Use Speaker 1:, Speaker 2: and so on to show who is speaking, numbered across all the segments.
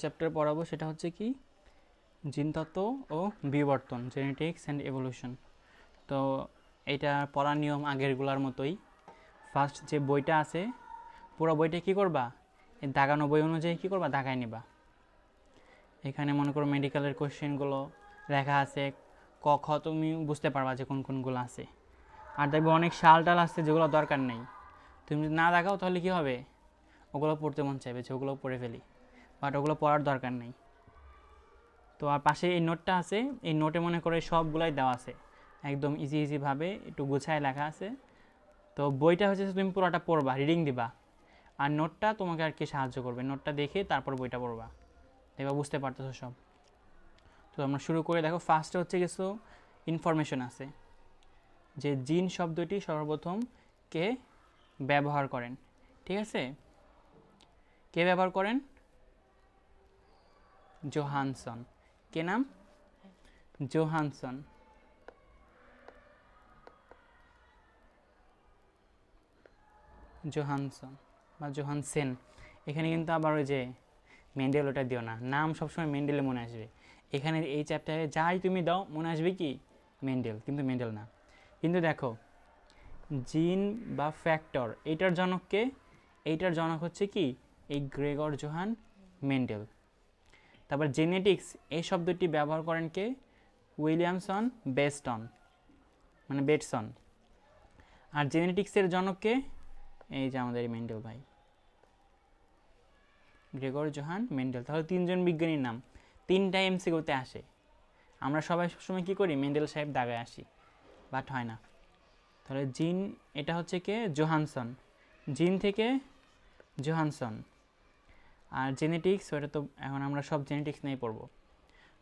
Speaker 1: Chapter পড়াবো সেটা হচ্ছে কি জিনতত্ত্ব ও বিবর্তন, জেনেটিক্স অ্যান্ড এভলিউশন। তো এটা পড়ার নিয়ম আগেরগুলোর মতোই। ফার্স্ট যে বইটা আছে পুরো বইটা কী করবা, এই দাগানো বই অনুযায়ী কী করবা, দাগায় নিবা। এখানে মনে করো মেডিকেলের কোশ্চেনগুলো লেখা আছে, ক খ তুমি বুঝতে পারবা যে কোন কোনগুলো আছে। আর দেখবে অনেক শাল টাল আছে যেগুলো দরকার নেই, তুমি যদি না দেখাও তাহলে কী হবে, ওগুলো পড়তে মন চাইবে যে ওগুলো পড়ে ফেলি, বাট ওগুলো পড়ার দরকার নেই। তো আর পাশে এই নোটটা আছে, এই নোটে মনে করে সবগুলাই দেওয়া আছে, একদম ইজিভাবে একটু গুছায় লেখা আছে। তো বইটা হচ্ছে তুমি পুরোটা পড়বা, রিডিং দিবা, আর নোটটা তোমাকে আর কি সাহায্য করবে, নোটটা দেখে তারপর বইটা পড়বা, দেখবা বুঝতে পারতেছো সব। তো আমরা শুরু করে দেখো, ফার্স্টে হচ্ছে কিছু ইনফরমেশন আছে যে জিন শব্দটি সর্বপ্রথম কে ব্যবহার করেন। ঠিক আছে, কে ব্যবহার করেন? জোহানসন। কে নাম? জোহানসন। জোহানসন বা জোহানসেন। এখানে কিন্তু আবার ওই যে মেন্ডেল ওটা দিও না, নাম সবসময় মেন্ডেলে মনে আসবে। এখানে এই চ্যাপ্টারে যাই তুমি দাও মনে আসবে কি মেন্ডেল, কিন্তু মেন্ডেল না। কিন্তু দেখো জিন বা ফ্যাক্টর এইটার জনককে, এইটার জনক হচ্ছে কি এই গ্রেগর জোহান মেন্ডেল। তারপর জেনেটিক্স এই শব্দটি ব্যবহার করেন কে? উইলিয়ামসন বেস্টন, মানে বেটসন। আর জেনেটিক্সের জনককে এই যে আমাদের মেন্ডেল ভাই, গ্রেগর জোহান মেন্ডেল। তাহলে তিনজন বিজ্ঞানীর নাম, তিনটা এমসিকিউতে আসে। আমরা সবাই সবসময় কী করি, মেন্ডেল সাহেব দাগায় আসি, বাট হয় না। তাহলে জিন এটা হচ্ছে কে? জোহানসন। জিন থেকে জোহানসন। আর জেনেটিক্স ওটা তো এখন আমরা সব জেনেটিক্স নিয়েই পড়বো।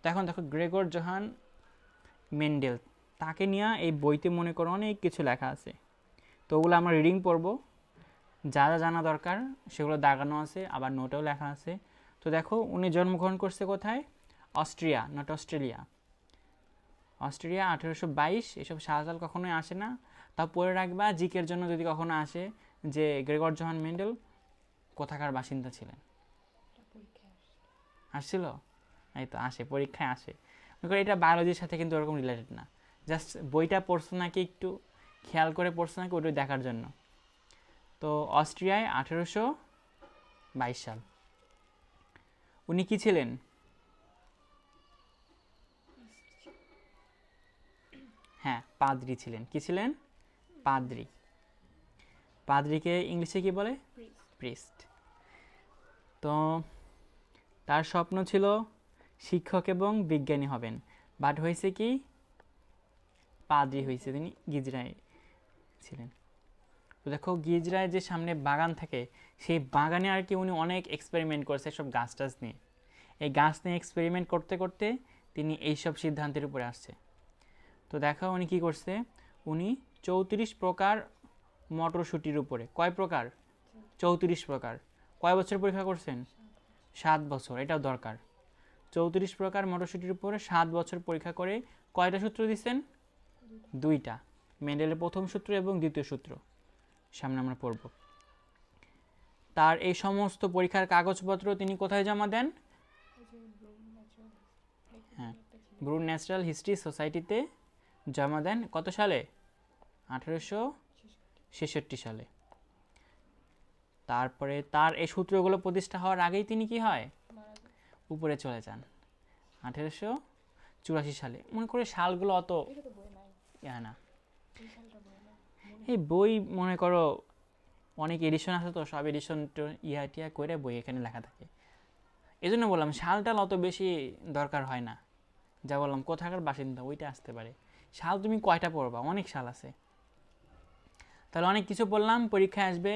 Speaker 1: তো এখন দেখো গ্রেগর জোহান মেন্ডেল, তাকে নিয়ে এই বইতে মনে করো অনেক কিছু লেখা আছে। তো ওগুলো আমরা রিডিং পড়বো, যা যা জানা দরকার সেগুলো দাগানো আছে, আবার নোটেও লেখা আছে। তো দেখো উনি জন্মগ্রহণ করছে কোথায়? Austria, not Australia. অস্ট্রেলিয়া 1822। এসব সাল কখনোই আসে না, তা পড়ে রাখবা জিকের জন্য যদি কখনো আসে যে গ্রেগর জোহান মেন্ডেল কোথাকার বাসিন্দা ছিলেন। আসছিল? এই তো আসে, পরীক্ষায় আসে। এটা বায়োলজির সাথে কিন্তু ওরকম রিলেটেড না, জাস্ট বইটা পড়ছো নাকি একটু খেয়াল করে পড়ছো নাকি ওটা দেখার জন্য। তো অস্ট্রিয়ায় 1822 সাল। উনি কি ছিলেন? হ্যাঁ, পাদ্রী ছিলেন। কি ছিলেন? পাদ্রী। পাদ্রীকে ইংলিশে কি বলে? প্রিস্ট। তো তার স্বপ্ন ছিল শিক্ষক এবং বিজ্ঞানী হবেন, বাট হয়েছে কি পাদ্রী হয়েছে, তিনি গিজরায় ছিলেন। তো দেখো গিজরায় যে সামনে বাগান থাকে, সেই বাগানে আর কি উনি অনেক এক্সপেরিমেন্ট করছে সব গাছ টাছ নিয়ে। এই গাছ নিয়ে এক্সপেরিমেন্ট করতে করতে তিনি এইসব সিদ্ধান্তের উপরে আসছে। তো দেখো উনি কি করছে, উনি 34 প্রকার মটরশুটির উপরে, কয় প্রকার? 34 প্রকার। কয় বছর পরীক্ষা করছেন? 7 বছর, এটাও দরকার। 34 প্রকার মটরশুটির উপরে 7 বছর পরীক্ষা করে কয়টা সূত্র দিচ্ছেন? 2টা। মেন্ডেলের প্রথম সূত্র এবং দ্বিতীয় সূত্র সামনে আমরা পড়ব। তার এই সমস্ত পরীক্ষার কাগজপত্র তিনি কোথায় জমা দেন? হ্যাঁ, ব্রুন ন্যাচারাল হিস্ট্রি সোসাইটিতে জমা দেন। কত সালে? 1866 সালে। তারপরে তার এই সূত্রগুলো প্রতিষ্ঠা হওয়ার আগেই তিনি কি হয়, উপরে চলে যান 1884 সালে। মনে করে সালগুলো অত না, এই বই মনে করো অনেক এডিশন আছে, তো সব এডিশন টিয়া করে বই এখানে লেখা থাকে। এই জন্য বললাম সালটাল অত বেশি দরকার হয় না, যা বললাম কোথাকার বাসিন্দা ওইটা আসতে পারে। সাল তুমি কয়টা পড়বা, অনেক সাল আছে। তাহলে অনেক কিছু বললাম, পরীক্ষায় আসবে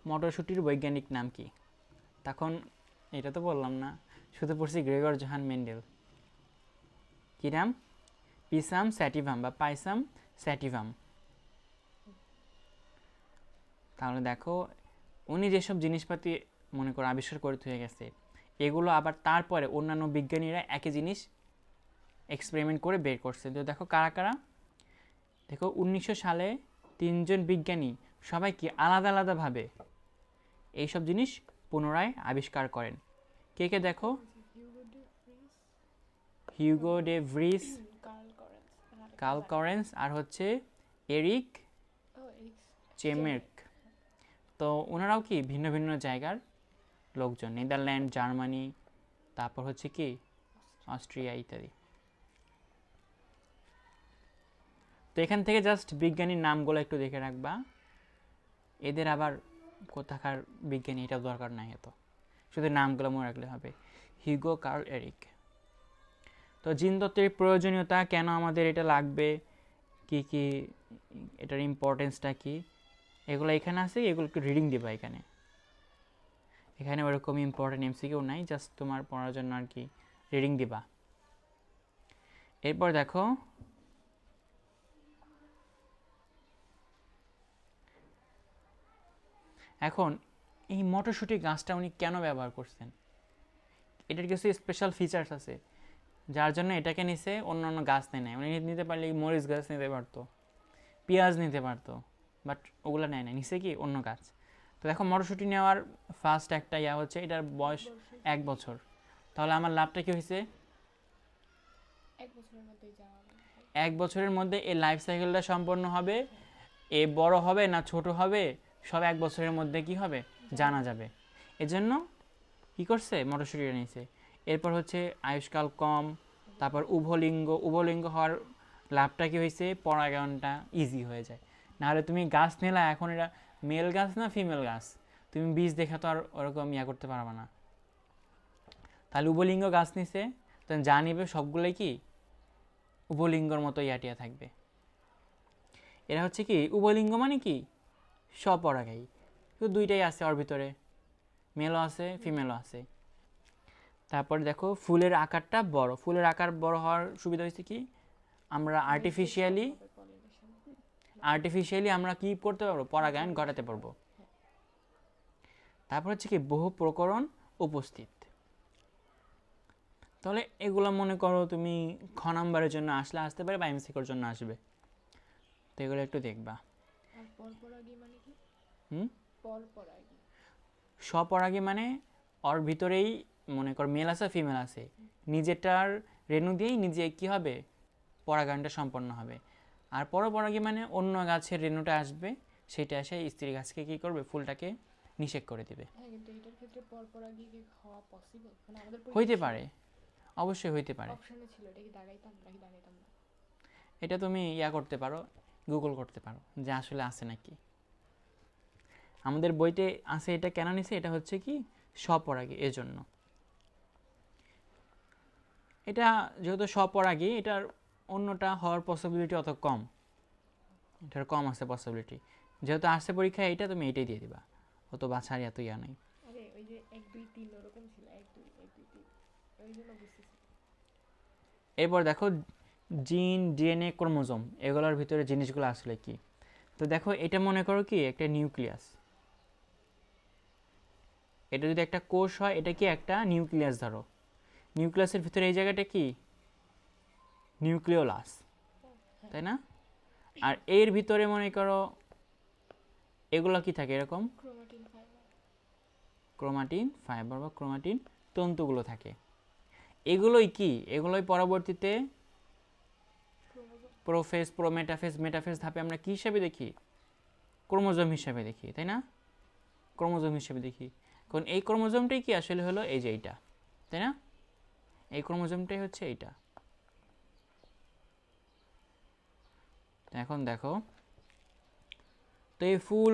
Speaker 1: মটরশুটির বৈজ্ঞানিক নাম কি? তখন এটা তো বললাম না, শুধু পড়ছি গ্রেগর জোহান মেন্ডেল। কি নাম? পিসাম স্যাটিভাম বা পাইসাম স্যাটিভাম। তাহলে দেখো উনি যেসব জিনিসপাতি মনে করো আবিষ্কার করতে হয়ে গেছে, এগুলো আবার তারপরে অন্যান্য বিজ্ঞানীরা একই জিনিস এক্সপেরিমেন্ট করে বের করছে। তো দেখো কারা কারা, দেখো 1900 সালে 3জন বিজ্ঞানী সবাই কি আলাদা আলাদাভাবে এইসব জিনিস পুনরায় আবিষ্কার করেন। কে কে দেখো? Hugo de Vries,
Speaker 2: Carl Correns আর আরেকটা
Speaker 1: কার্ল
Speaker 2: জানি।
Speaker 1: করেন্স, আর হচ্ছে এরিক
Speaker 2: ও এরিক্স
Speaker 1: চেমের্ক। তো ওনারাও কি ভিন্ন ভিন্ন জায়গার লোকজন, নেদারল্যান্ড, জার্মানি, তারপর হচ্ছে কি অস্ট্রিয়া ইত্যাদি। তো এখান থেকে জাস্ট বিজ্ঞানীর নামগুলো একটু দেখে রাখবা, এদের আবার কোথাকার বিজ্ঞানী এটাও দরকার নাই, এত শুধু নামগুলো মনে রাখলে হবে। Hugo, Carl, Eric. তো জিনতত্ত্বের প্রয়োজনীয়তা কেন আমাদের এটা লাগবে, কি কি এটার ইম্পর্টেন্সটা কি, এগুলো এখানে আছে, এগুলো একটু রিডিং দিবা এখানে। এখানে ওরকম ইম্পর্টেন্ট এমসিকিউ নাই, জাস্ট তোমার পড়ার জন্য আর কি রিডিং দিবা। এরপর দেখো এখন এই মটরশুঁটি গাছটা উনি কেন ব্যবহার করছেন, এটার কিছু স্পেশাল ফিচার্স আছে যার জন্য এটাকে নিছে, অন্য অন্য গাছ নেয় নাই। উনি নিতে পারলে মরিচ গাছ নিতে পারতো, পেঁয়াজ নিতে পারতো, বাট ওগুলো নেয় না, নিছে কি অন্য গাছ। তো দেখো মটরশুঁটি নেওয়ার ফার্স্ট একটা ইয়া হচ্ছে এটার বয়স 1 বছর, তাহলে আমার লাভটা কি হয়েছে,
Speaker 2: 1 বছরের মধ্যেই যাওয়া হবে।
Speaker 1: 1 বছরের মধ্যে এই লাইফ সাইকেলটা সম্পন্ন হবে, এ বড় হবে না ছোট হবে সব 1 বছরের মধ্যে কি হবে জানা যাবে। এজন্য কি করছে মটরশুঁটিটা নিয়েছে। এরপর হচ্ছে আয়ুষ্কাল কম, তারপর উভলিঙ্গ হওয়ার লাভটা কি হয়েছে, পরাগায়নটা ইজি হয়ে যায়। নাহলে তুমি গাছ নিলা, এখন এটা মেল গাছ না ফিমেল গাছ, তুমি বীজ দেখে তো আর ওরকম ইয়া করতে পারবে না। তাহলে উভলিঙ্গ গাছ নিছে, তো যা নিবে সবগুলোই কি উভলিঙ্গর মতো ইয়াটিয়া থাকবে। এরা হচ্ছে কি উভলিঙ্গ মানে কি স্বপরাগায়ী, শুধু দুইটাই আছে ওর ভিতরে, মেলও আছে ফিমেলও আছে। তারপর দেখো ফুলের আকারটা বড়, ফুলের আকার বড় হওয়ার সুবিধা হয়েছে কি, আমরা আর্টিফিশিয়ালি আমরা কি করতে পারবো, পরাগায়ন ঘটাতে পারবো। তারপর হচ্ছে কি বহু প্রকরণ উপস্থিত। তাহলে এগুলো মনে করো তুমি খ নাম্বারের জন্য আসতে পারে বা এমসিকিউর জন্য আসবে, তো এগুলো একটু দেখবা।
Speaker 2: আর পরপরাগী মানে কি?
Speaker 1: হুম,
Speaker 2: পরপরাগী
Speaker 1: স্বপরাগী মানে ওর ভিতরেই মনে কর মেল আছে ফিমেল আছে, নিজেটার রেণু দিয়েই নিজে কি হবে পরাগায়নটা সম্পন্ন হবে। আর পরপরাগী মানে অন্য গাছের রেণুটা আসবে, সেটা এসে স্ত্রী গাছকে কি করবে, ফুলটাকে নিষেক করে দিবে।
Speaker 2: হ্যাঁ, কিন্তু এটার ক্ষেত্রে পরপরাগী কি হওয়া পসিবল? মানে আমাদের
Speaker 1: হইতে পারে, অবশ্যই হইতে পারে।
Speaker 2: অপশনে ছিল, এটা কি দাগাইতাম নাকি দাগাইতাম না?
Speaker 1: এটা তুমি ইয়া করতে পারো, গুগল করতে পারো যে আসলে আছে নাকি। আমাদের বইতে আছে, এটা কেন নিছে, এটা হচ্ছে কি স্বপরাগী, এজন্য। এটা যেহেতু স্বপরাগী, এটার অন্যটা হওয়ার পসিবিলিটি অত কম, এটার কম আছে পসিবিলিটি। যেহেতু আসছে পরীক্ষায় এটা, তুমি এটাই দিয়ে দিবা, অত বাছার এত ইয়া নাই।
Speaker 2: আরে ওই যে 1 2 3 ওরকম ছিল, 1 2 1 2 3, ওই জন্য বুঝতেছি।
Speaker 1: এরপর দেখো জিন, ডিএনএ, ক্রোমোজোম, এগুলোর ভিতরে জিনিসগুলো আসলে কি। তো দেখো এটা মনে করো কি একটা নিউক্লিয়াস, এটা যদি একটা কোষ হয়, এটা কি একটা নিউক্লিয়াস, ধরো নিউক্লিয়াসের ভিতরে এই জায়গাটা কি নিউক্লিওলাস, তাই না? আর এর ভিতরে মনে করো এগুলো কি থাকে, এরকম
Speaker 2: ক্রোমাটিন ফাইবার,
Speaker 1: ক্রোমাটিন ফাইবার বা ক্রোমাটিন তন্তুগুলো থাকে। এগুলোই কি, এগুলোই পরবর্তীতে
Speaker 2: ক্রোমোজোম।
Speaker 1: প্রোফেজ, প্রোমেটাফেজ, মেটাফেজ ধাপে আমরা কি হিসাবে দেখি, ক্রোমোজোম হিসাবে দেখি, তাই না? ক্রোমোজোম হিসাবে দেখি, কারণ এই ক্রোমোজোমটাই কি আসলে হলো এই যে এইটা, তাই না? এই ক্রোমোজোমটাই হচ্ছে এইটা। এখন দেখো তো এই ফুল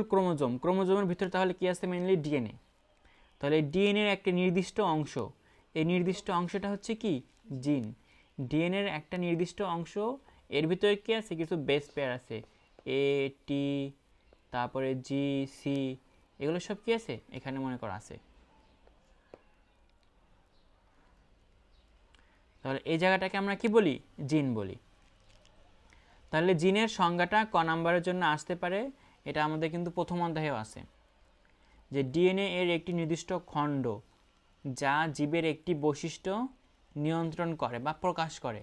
Speaker 1: ক্রোমোজোমের ভিতরে তাহলে কি আছে, মেইনলি ডিএনএ। তাহলে ডিএনএর একটা নির্দিষ্ট অংশ, এই নির্দিষ্ট অংশটা হচ্ছে কি জিন। ডিএনএর একটা নির্দিষ্ট অংশ, এর ভিতরে কি আছে, কিছু বেস পেয়ার আছে, এ টি, তারপরে জি সি, এগুলো সব কি আছে এখানে মনে করা আছে। তাহলে এই জায়গাটাকে আমরা কি বলি, জিন বলি। তাহলে জিনের সংজ্ঞাটা ক নাম্বারের জন্য আসতে পারে, এটা আমাদের কিন্তু প্রথম অধ্যায়েও আছে, যে ডিএনএ এর একটি নির্দিষ্ট খণ্ড যা জীবের একটি বৈশিষ্ট্য নিয়ন্ত্রণ করে বা প্রকাশ করে,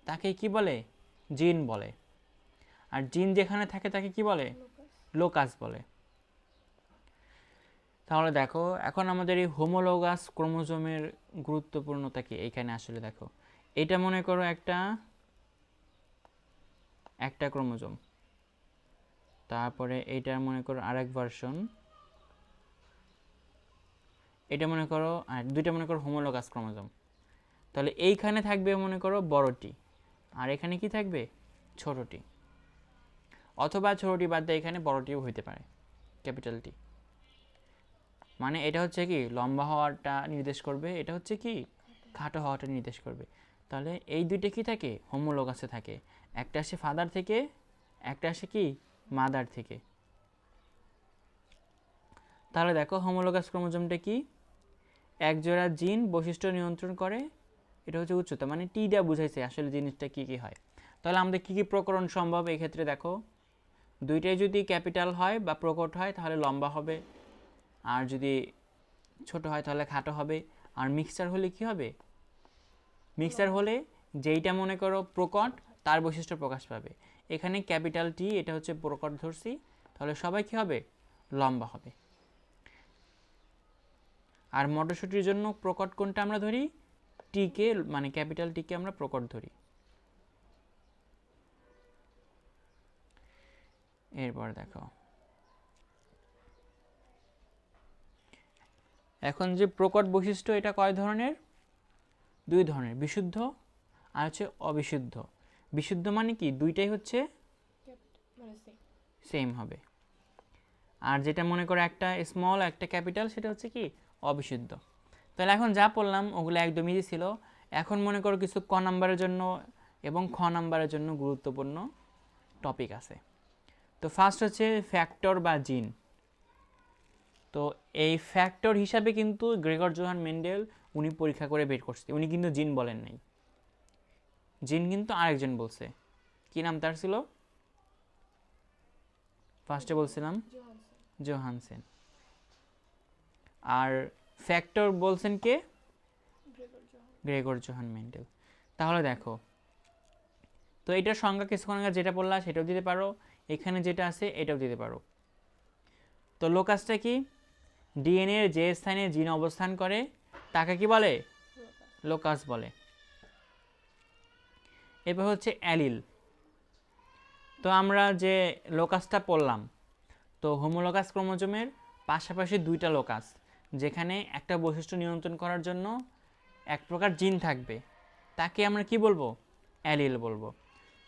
Speaker 1: তাকে কি বলে, জিন বলে। আর জিন যেখানে থাকে তাকে কি বলে, লোকাস বলে। তাহলে দেখো এখন আমাদের এই হোমোলোগাস ক্রোমোজোমের গুরুত্বপূর্ণতা কি এইখানে আসলে দেখো, এটা মনে করো একটা ক্রোমোজোম, তারপরে এইটার মনে করো আরেক ভার্সন, এটা মনে করো আর দুইটা মনে করো হোমোলোগাস ক্রোমোজোম। তাহলে এইখানে থাকবে মনে করো বড়টি, আর এখানে কি থাকবে ছোটটি, অথবা ছোটটি বাদ দিয়ে এখানে বড়টিও হইতে পারে, ক্যাপিটাল টি। মানে এটা হচ্ছে কি লম্বা হওয়াটা নির্দেশ করবে, এটা হচ্ছে কি খাটো হওয়াটা নির্দেশ করবে। তাহলে এই দুইটা কি থাকে হোমোলোগাসে থাকে, একটা আসে ফাদার থেকে, একটা আসে কি মাদার থেকে। তাহলে দেখো হোমোলোগাস ক্রোমোজোমটা কি, একজোড়া জিন বৈশিষ্ট্য নিয়ন্ত্রণ করে, এটা হচ্ছে উচ্চতা, মানে টি দিয়ে বুঝাইছে আসলে জিনিসটা কি কি হয়। তাহলে আমাদের কি কি প্রকরণ সম্ভব, এই ক্ষেত্রে দেখো দুইটাই যদি ক্যাপিটাল হয় বা প্রকট হয় তাহলে লম্বা হবে, আর যদি ছোট হয় তাহলে খাটো হবে। আর মিক্সচার হলে কি হবে, মিক্সচার হলে যেইটা মনে করো প্রকট তার বৈশিষ্ট্য প্রকাশ পাবে। এখানে ক্যাপিটাল টি এটা হচ্ছে প্রকট ধরছি, তাহলে সবাই কি হবে লম্বা হবে। আর মটরশুঁটির জন্য প্রকট কোনটা আমরা ধরি, টিকে, মানে ক্যাপিটাল টিকে আমরা প্রকট ধরি। এরপর দেখো এখন যে প্রকট বৈশিষ্ট্য এটা কয় ধরনের, দুই ধরনের, বিশুদ্ধ আর হচ্ছে অবিশুদ্ধ। বিশুদ্ধ মানে কি দুইটাই হচ্ছে
Speaker 2: মানে
Speaker 1: সেম হবে, আর যেটা মনে করো একটা স্মল একটা ক্যাপিটাল সেটা হচ্ছে কি অবিশুদ্ধ। তাহলে এখন যা পড়লাম ওগুলো একদম ইজি ছিল। এখন মনে করো কিছু ক নাম্বারের জন্য এবং খ নাম্বারের জন্য গুরুত্বপূর্ণ টপিক আছে। তো ফার্স্ট হচ্ছে ফ্যাক্টর বা জিন। তো এই ফ্যাক্টর হিসাবে কিন্তু গ্রেগর জোহান মেন্ডেল উনি পরীক্ষা করে বের করছে, উনি কিন্তু জিন বলেন নাই, জিন কিন্তু আরেকজন বলছে। কি নাম তার ছিল, ফার্স্টে বলছিলাম জোহানসেন। আর ফ্যাক্টর বলছেন কে, গ্রেগর জোহান মেন্ডেল। তাহলে দেখো তো এটার সংজ্ঞা কিছুক্ষণ আগে যেটা বললা সেটাও দিতে পারো, এখানে যেটা আছে এটাও দিতে পারো। তো লোকাসটা কি, ডিএনএ এর যে স্থানে জিন অবস্থান করে তাকে কি বলে, লোকাস বলে। এরপর হচ্ছে অ্যালিল। তো আমরা যে লোকাসটা পড়লাম, তো হোমোলোগাস ক্রোমোজোমের পাশাপাশি দুইটা লোকাস, যেখানে একটা বৈশিষ্ট্য নিয়ন্ত্রণ করার জন্য এক প্রকার জিন থাকবে, তাকে আমরা কি বলবো, অ্যালিল বলবো।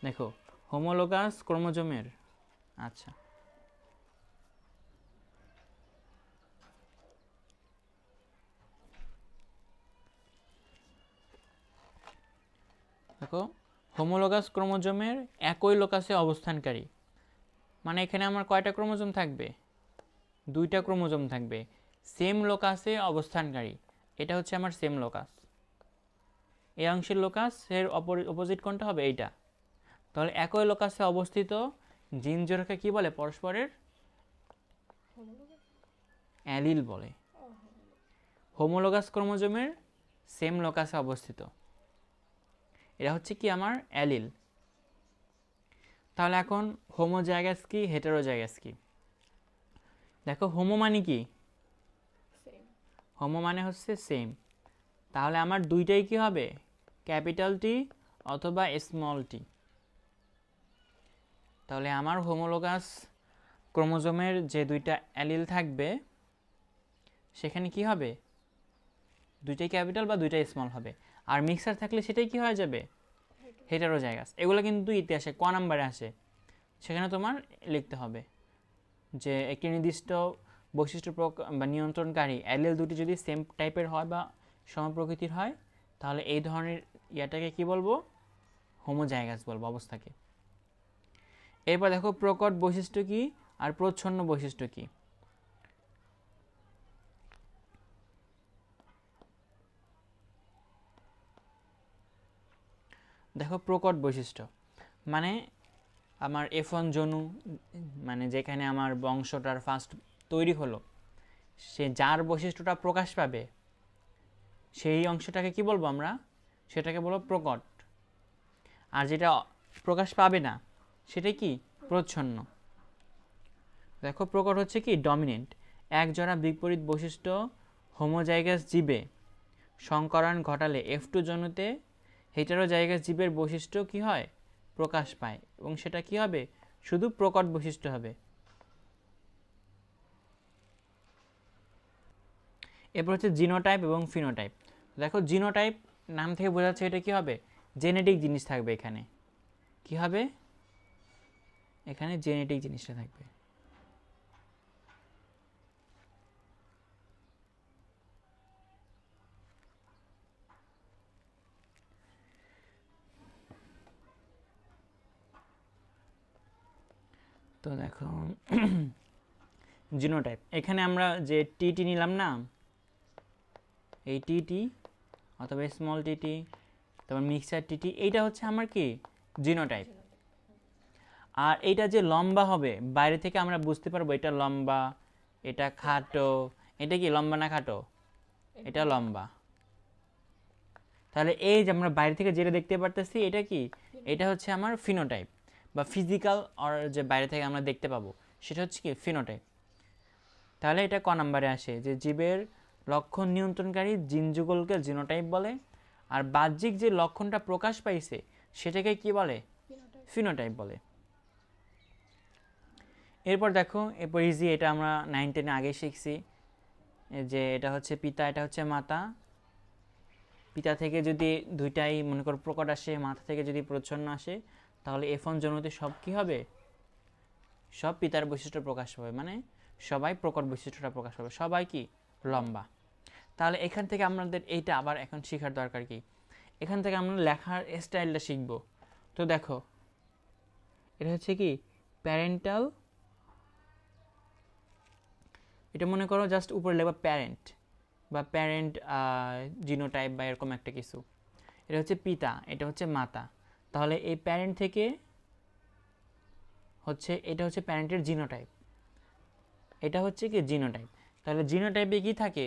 Speaker 1: দেখো হোমোলোগাস ক্রোমোজোমের, আচ্ছা দেখো হোমোলোগাস ক্রোমোজোমের একই লোকাসে অবস্থানকারী, মানে এখানে আমার কয়টা ক্রোমোজোম থাকবে, দুইটা ক্রোমোজোম থাকবে সেম লোকাসে অবস্থানকারী, এটা হচ্ছে আমার সেম লোকাস। এই অংশের লোকাস এর অপোজিট কোনটা হবে, এইটা। তাহলে একই লোকাসে অবস্থিত জিন জোড়াকে কি বলে, পরস্পরের অ্যালিল বলে। হোমোলোগাস ক্রোমোজোমের সেম লোকাসে অবস্থিত, এটা হচ্ছে কি আমার অ্যালিল। তাহলে এখন হোমোজাইগাস কি, হেটেরোজাইগাস কি। দেখো হোমো মানে কি, হোমো মানে হচ্ছে সেম, তাহলে আমার দুইটাই কি হবে, ক্যাপিটাল টি অথবা স্মল টি। তাহলে আমার হোমোলোগাস ক্রোমোজোমের যে দুইটা অ্যালিল থাকবে সেখানে কি হবে, দুইটাই ক্যাপিটাল বা দুইটাই স্মল হবে। আর মিক্সার থাকলে সেটাই কি হয়ে যাবে, হেটেরোজাইগাস। এগুলো কিন্তু ইতিহাসে ক নাম্বারে আসে, সেখানে তোমার লিখতে হবে যে একটি নির্দিষ্ট বৈশিষ্ট্য বা নিয়ন্ত্রণকারী অ্যালিল দুটি যদি সেম টাইপের হয় বা সমপ্রকৃতির হয় তাহলে এই ধরনের ইয়াটাকে কি বলবো, হোমোজাইগাস বলবো অবস্থাকে। এরপর দেখো প্রকট বৈশিষ্ট্য কি আর প্রচ্ছন্ন বৈশিষ্ট্য কি। দেখো প্রকট বৈশিষ্ট্য মানে আমার F1 জনু, মানে যেখানে আমার বংশটার ফার্স্ট তৈরি হলো, সে যার বৈশিষ্ট্যটা প্রকাশ পাবে সেই অংশটাকে কি বলবো আমরা, সেটাকে বলবো প্রকট। আর যেটা প্রকাশ পাবে না সেটাই কি, প্রচ্ছন্ন। দেখো প্রকট হচ্ছে কি ডমিনেন্ট, এক জোড়া বিপরীত বৈশিষ্ট্য হোমোজাইগাস জীবে সংকরণ ঘটালে F2 জনুতে হেটেরোজাইগাস জীবের বৈশিষ্ট্য কি হয়, প্রকাশ পায়, এবং সেটা কি হবে, শুধু প্রকট বৈশিষ্ট্য হবে। এরপর হচ্ছে জিনোটাইপ এবং ফিনোটাইপ। দেখো জিনোটাইপ নাম থেকে বোঝা যাচ্ছে এটা কি হবে, জেনেটিক জিনিস থাকবে এখানে। কি হবে, এখানে জেনেটিক জিনিসটা থাকবে। তো দেখো জিনোটাইপ, এখানে আমরা যে টিটি নিলাম না, এই টিটি অথবা স্মল টিটি, তারপর মিক্সার টিটি, এইটা হচ্ছে আমার কি জিনোটাইপ। আর এইটা যে লম্বা হবে, বাইরে থেকে আমরা বুঝতে পারবো এটা লম্বা, এটা খাটো, এটা কি লম্বা না খাটো, এটা লম্বা। তাহলে এই যে আমরা বাইরে থেকে যেটা দেখতে পারতেছি এটা কি, এটা হচ্ছে আমার ফিনোটাইপ বা ফিজিক্যাল, আর যে বাইরে থেকে আমরা দেখতে পাবো সেটা হচ্ছে কি ফিনোটাইপ। তাহলে এটা ক নাম্বারে আসে, যে জীবের লক্ষণ নিয়ন্ত্রণকারী জিন যুগলকে জিনোটাইপ বলে, আর বাহ্যিক যে লক্ষণটা প্রকাশ পাইছে সেটাকে কি বলে, ফিনোটাইপ বলে। এরপর দেখো, এরপর ইজি, এটা আমরা 9-10 আগে শিখছি, যে এটা হচ্ছে পিতা, এটা হচ্ছে মাতা। পিতা থেকে যদি দুইটাই মনে করো প্রকট আসে, মাথা থেকে যদি প্রচ্ছন্ন আসে, তাহলে F1 জন্মতে সব কি হবে, সব পিতার বৈশিষ্ট্য প্রকাশ পাবে, মানে সবাই প্রকট বৈশিষ্ট্যটা প্রকাশ পাবে, সবাই কি লম্বা। তাহলে এখান থেকে আমাদের এইটা আবার এখন শেখার দরকার কি, এখান থেকে আমরা লেখার স্টাইলটা শিখব। তো দেখো এটা হচ্ছে কি প্যারেন্টাল, এটা মনে করো জাস্ট উপরে লেখা প্যারেন্ট বা প্যারেন্ট জিনোটাইপ বা এরকম একটা কিছু। এটা হচ্ছে পিতা, এটা হচ্ছে মাতা। তাহলে এই প্যারেন্ট থেকে হচ্ছে, এটা হচ্ছে প্যারেন্টের জিনোটাইপ, এটা হচ্ছে কি জিনোটাইপ। তাহলে জিনোটাইপে কি থাকে,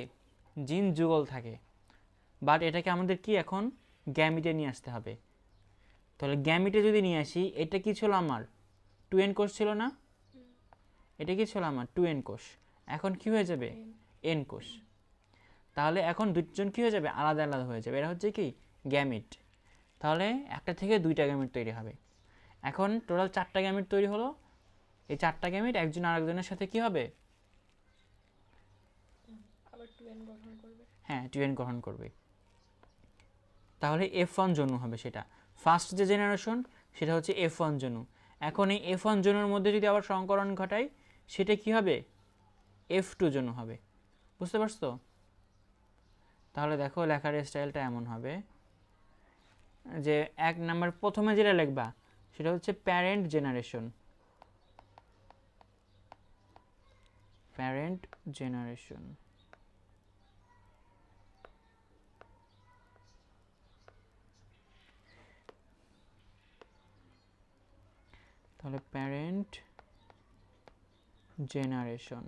Speaker 1: জিন যুগল থাকে, বাট এটাকে আমাদের কি এখন গ্যামিটে নিয়ে আসতে হবে। তাহলে গ্যামিটে যদি নিয়ে আসি, এটা কি ছিল আমার 2n কোষ ছিল না, এটা কি ছিল আমার 2n কোষ, এখন কি হয়ে যাবে n কোষ। তাহলে এখন দুজন কি হয়ে যাবে, আলাদা আলাদা হয়ে যাবে, এটা হচ্ছে কি গ্যামিট। তাহলে একটা থেকে দুইটা গ্যামিট তৈরি হবে। এখন টোটাল 4টা গ্যামিট তৈরি হলো, এই 4টা গ্যামিট একজন আরেকজনের সাথে কি হবে,
Speaker 2: আবার 2n গঠন করবে।
Speaker 1: হ্যাঁ 2n গ্রহণ করবে। তাহলে F1 জনু হবে, সেটা ফার্স্ট যে জেনারেশন সেটা হচ্ছে F1 জনু। এখন এই F1 জনুর মধ্যে যদি আবার সংকরণ ঘটাই, সেটা কি হবে, F2 জনু হবে। বুঝতে পারছো? তাহলে দেখো লেখার স্টাইলটা এমন হবে যে 1 নাম্বার প্রথমে যেটা লিখবা সেটা হচ্ছে প্যারেন্ট জেনারেশন, প্যারেন্ট জেনারেশন। তাহলে প্যারেন্ট জেনারেশন,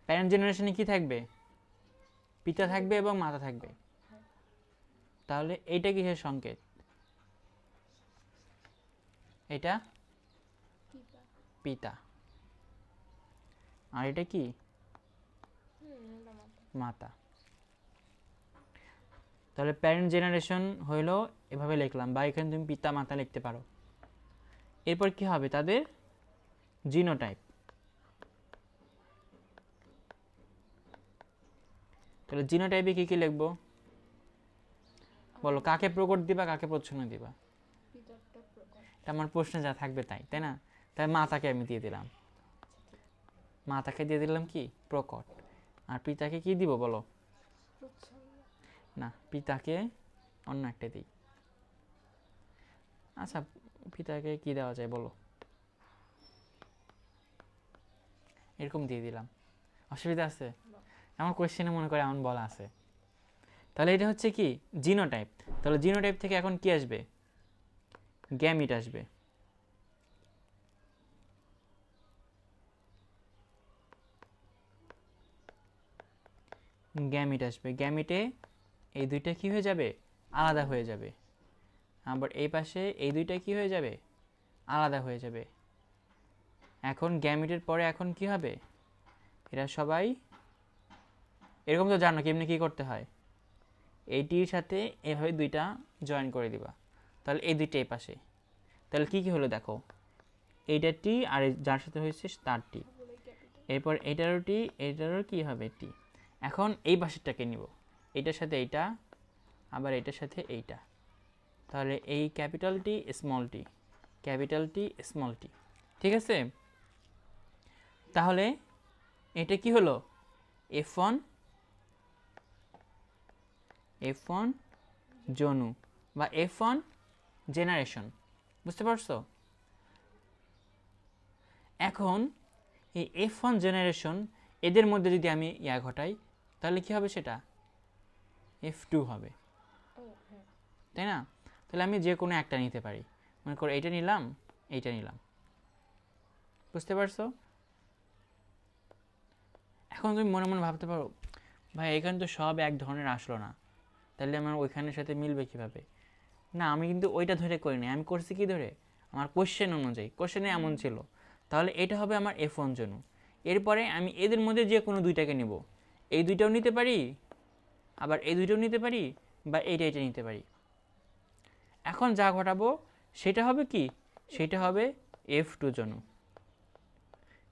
Speaker 1: প্যারেন্ট জেনারেশনে কি থাকবে, পিতা থাকবে এবং মাতা থাকবে। তাহলে এইটা কিসের সংকেত, এটা
Speaker 2: পিতা।
Speaker 1: পিতা, আর এটা কি
Speaker 2: এটা মাতা।
Speaker 1: মাতা। তাহলে প্যারেন্ট জেনারেশন হইলো এভাবে লিখলাম, বা এখানে তুমি পিতা মাতা লিখতে পারো। এরপর কি হবে, তাদের জিনোটাইপ। তাহলে জিনোটাইপে কি কি লিখবো বলো, কাকে প্রকট দিবা কাকে প্রচ্ছন্ন দিবা,
Speaker 2: পিতারটা প্রকট।
Speaker 1: এটা আমার প্রশ্নে যা থাকবে তাই, তাই না? তাই মাতাকে আমি দিয়ে দিলাম, মাতাকে দিয়ে দিলাম কি প্রকট, আর পিতাকে কি দিব বলো,
Speaker 2: প্রচ্ছন্ন।
Speaker 1: না পিতাকে অন্য একটা দিই। আচ্ছা পিতাকে কি দেওয়া যায় বলো, এরকম দিয়ে দিলাম, অসুবিধা আছে? আমার কোয়েশ্চেনে মনে করে এমন বলা আছে। তাহলে এটা হচ্ছে কি জিনোটাইপ। তাহলে জিনোটাইপ থেকে এখন কি আসবে, গ্যামিট আসবে। গ্যামিট আসবে, গ্যামিটে এই দুইটা কি হয়ে যাবে, আলাদা হয়ে যাবে। আবার এই পাশে এই দুইটা কি হয়ে যাবে, আলাদা হয়ে যাবে। এখন গ্যামিটের পরে এখন কি হবে, এরা সবাই এরকম তো জানো কেমনি কি করতে হয়, এইটির সাথে এভাবে দুইটা জয়েন করে দিবা, তাহলে এই দুইটা এই পাশে, তাহলে কী কী হলো দেখো, এইটা টি আর যার সাথে হয়েছে তার টি, এরপর এটারও টি, এটারও কী হবে টি। এখন এই পাশেরটাকে নিব, এইটার সাথে এইটা, আবার এটার সাথে এইটা, তাহলে এই capital T small tea, capital T small tea, ঠিক আছে। তাহলে এটা কি হলো, F1 জনু বা F1 জেনারেশন, বুঝতে পারছো। এখন এই F1 জেনারেশন এদের মধ্যে যদি আমি ইয়া ঘটাই তাহলে কি হবে, সেটা F2 হবে, তাই না। তাহলে আমি যে কোনো একটা নিতে পারি, মনে করো এইটা নিলাম, এইটা নিলাম, বুঝতে পারছো। এখন তুমি মনে মনে ভাবতে পারো, ভাই এখানে তো সব এক ধরনের আসলো না, তাহলে আমার ওইখানের সাথে মিলবে কিভাবে। না, আমি কিন্তু ওইটা ধরে করিনি, আমি করছি কি ধরে, আমার কোশ্চেন অনুযায়ী, কোশ্চেনে এমন ছিল, তাহলে এটা হবে আমার F1 জনু। এরপরে আমি এদের মধ্যে যে কোনো দুইটাকে নেব, এই দুইটাও নিতে পারি, আবার এই দুইটাও নিতে পারি, বা এইটা এটা নিতে পারি। এখন যা ঘটাবো সেটা হবে কি, সেটা হবে F2 জনু।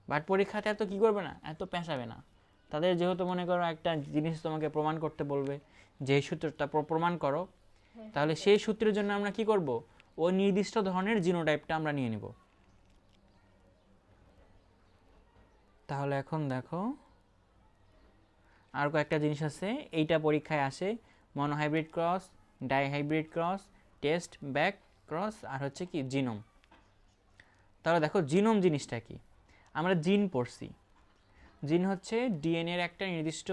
Speaker 1: বাট পরীক্ষাতে এত কি করবে না, এত পেঁচাবে না। তাদের যেহেতু মনে করো একটা জিনিস তোমাকে প্রমাণ করতে বলবে, যে সূত্রটা প্রমাণ করো, তাহলে সেই সূত্রের জন্য আমরা কি করব, ওই নির্দিষ্ট ধরনের জিনোটাইপটা আমরা নিয়ে নিব। তাহলে এখন দেখো আর কয়েকটা জিনিস আছে, এইটা পরীক্ষায় আসে, monohybrid cross, dihybrid cross, test back cross, আর হচ্ছে কি জিনোম। তাহলে দেখো জিনোম জিনিসটা কি, আমরা জিন পড়ছি, জিন হচ্ছে ডিএনএর একটা নির্দিষ্ট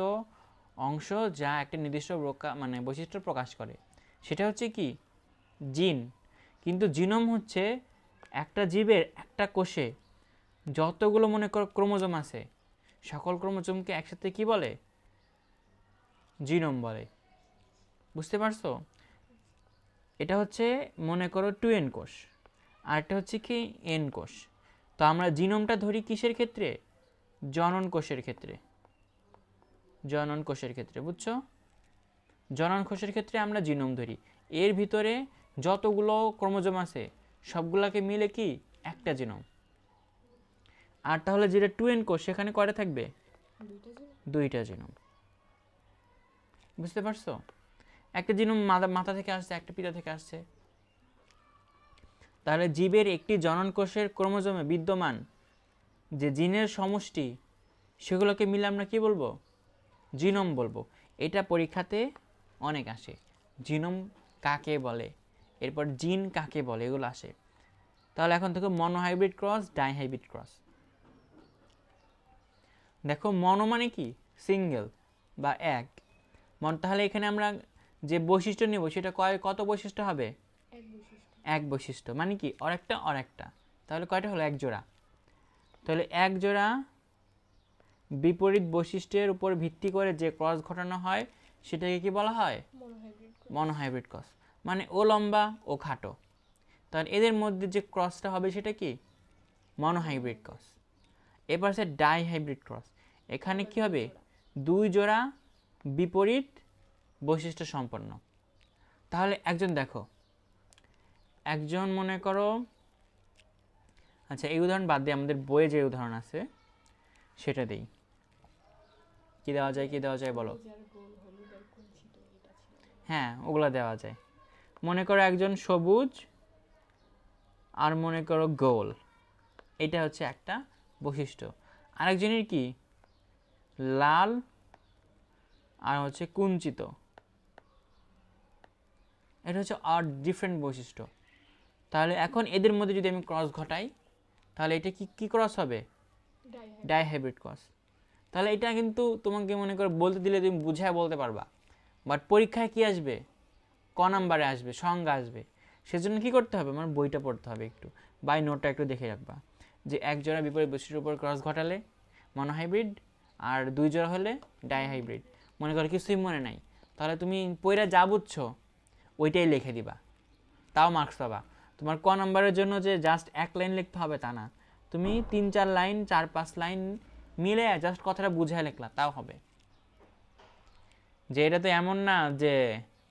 Speaker 1: অংশ যা একটা নির্দিষ্ট মানে বৈশিষ্ট্য প্রকাশ করে, সেটা হচ্ছে কি জিন। কিন্তু জিনোম হচ্ছে একটা জীবের একটা কোষে যতগুলো মনে করো ক্রোমোজোম আছে, সকল ক্রোমোজোমকে একসাথে কি বলে, জিনোম বলে, বুঝতে পারছো। এটা হচ্ছে মনে করো 2n কোষ, আর এটা হচ্ছে কি n কোষ। তো আমরা জিনোমটা ধরি কিসের ক্ষেত্রে, জনন কোষের ক্ষেত্রে, জনন কোষের ক্ষেত্রে, বুঝছো। জনন কোষের ক্ষেত্রে আমরা জিনোম ধরি, এর ভিতরে যতগুলো ক্রোমোজোম আছে সবগুলোকে মিলে কি একটা জিনোম। আর তাহলে যেটা 2n কোষ সেখানে কয়টা থাকবে, দুইটা জিনোম, বুঝতে পারছো। একটা জিনোম মাথা থেকে আসছে, একটা পিতা থেকে আসছে। তাহলে জীবের একটি জনন কোষের ক্রোমোজোমে বিদ্যমান যে জিনের সমষ্টি সেগুলোকে মিলে আমরা কি বলবো, জিনোম বলবো। এটা পরীক্ষাতে অনেক আসে, জিনোম কাকে বলে, এরপর জিন কাকে বলে, এগুলো আসে। তাহলে এখন দেখো মনোহাইব্রিড ক্রস, ডাইহাইব্রিড ক্রস। দেখো মনো মানে কি সিঙ্গেল বা এক, তাহলে এখানে আমরা যে বৈশিষ্ট্য নেব সেটা কত বৈশিষ্ট্য হবে, এক বৈশিষ্ট্য, মানে কি অরেকটা, তাহলে কয়টা হলো, এক জোড়া। তাহলে এক জোড়া বিপরীত বৈশিষ্ট্যের উপর ভিত্তি করে যে ক্রস ঘটানো হয় সেটাকে কি বলা হয়, মনোহাইব্রিড ক্রস। মানে ও লম্বা ও খাটো, তাহলে এদের মধ্যে যে ক্রসটা হবে সেটা কি, মনোহাইব্রিড ক্রস। এবার আছে ডাইহাইব্রিড ক্রস, এখানে কি হবে, দুই জোড়া বিপরীত বৈশিষ্ট্য সম্পন্ন। তাহলে একজন দেখো, একজন মনে করো, আচ্ছা এই উদাহরণ বাদ দিয়ে আমাদের বইয়ে যে উদাহরণ আছে সেটা দেই, কি দেওয়া যায় বলো। হ্যাঁ ওগুলা দেওয়া যায়, মনে করো একজন সবুজ আর মনে করো গোল, এটা হচ্ছে একটা বৈশিষ্ট্য। আরেকজনের কি লাল আর হচ্ছে কুঞ্চিত, এটা হচ্ছে আর ডিফারেন্ট বৈশিষ্ট্য। তাহলে এখন এদের মধ্যে যদি আমি ক্রস ঘটাই তাহলে এটা কি ক্রস হবে, ডাইহাইব্রিড ক্রস। তাহলে এটা কিন্তু তোমাকে মনে করো বলতে দিলে তুমি বুঝায় বলতে পারবা, বাট পরীক্ষায় কি আসবে, ক নাম্বারে আসবে, সংজ্ঞা আসবে। সেজন্য কি করতে হবে, আমার বইটা পড়তে হবে একটু, বাই নোটটা একটু দেখে রাখবা, যে এক জোড়া বিপরীত বৈশিষ্ট্যের উপর ক্রস ঘটালে মনোহাইব্রিড, আর দুই জোড়া হলে ডাইহাইব্রিড। মনে করো কিছুই মনে নাই, তাহলে তুমি পইরা যা বুঝছো ওইটাই লিখে দিবা, তাও মার্কস পাবা। তোমার ক নাম্বারের জন্য যে জাস্ট এক লাইন লিখতে হবে তা না, তুমি 3-4 লাইন 4-5 লাইন মিলে জাস্ট কথাটা বুঝায় লিখলা তাও হবে। যে এটা তো এমন না যে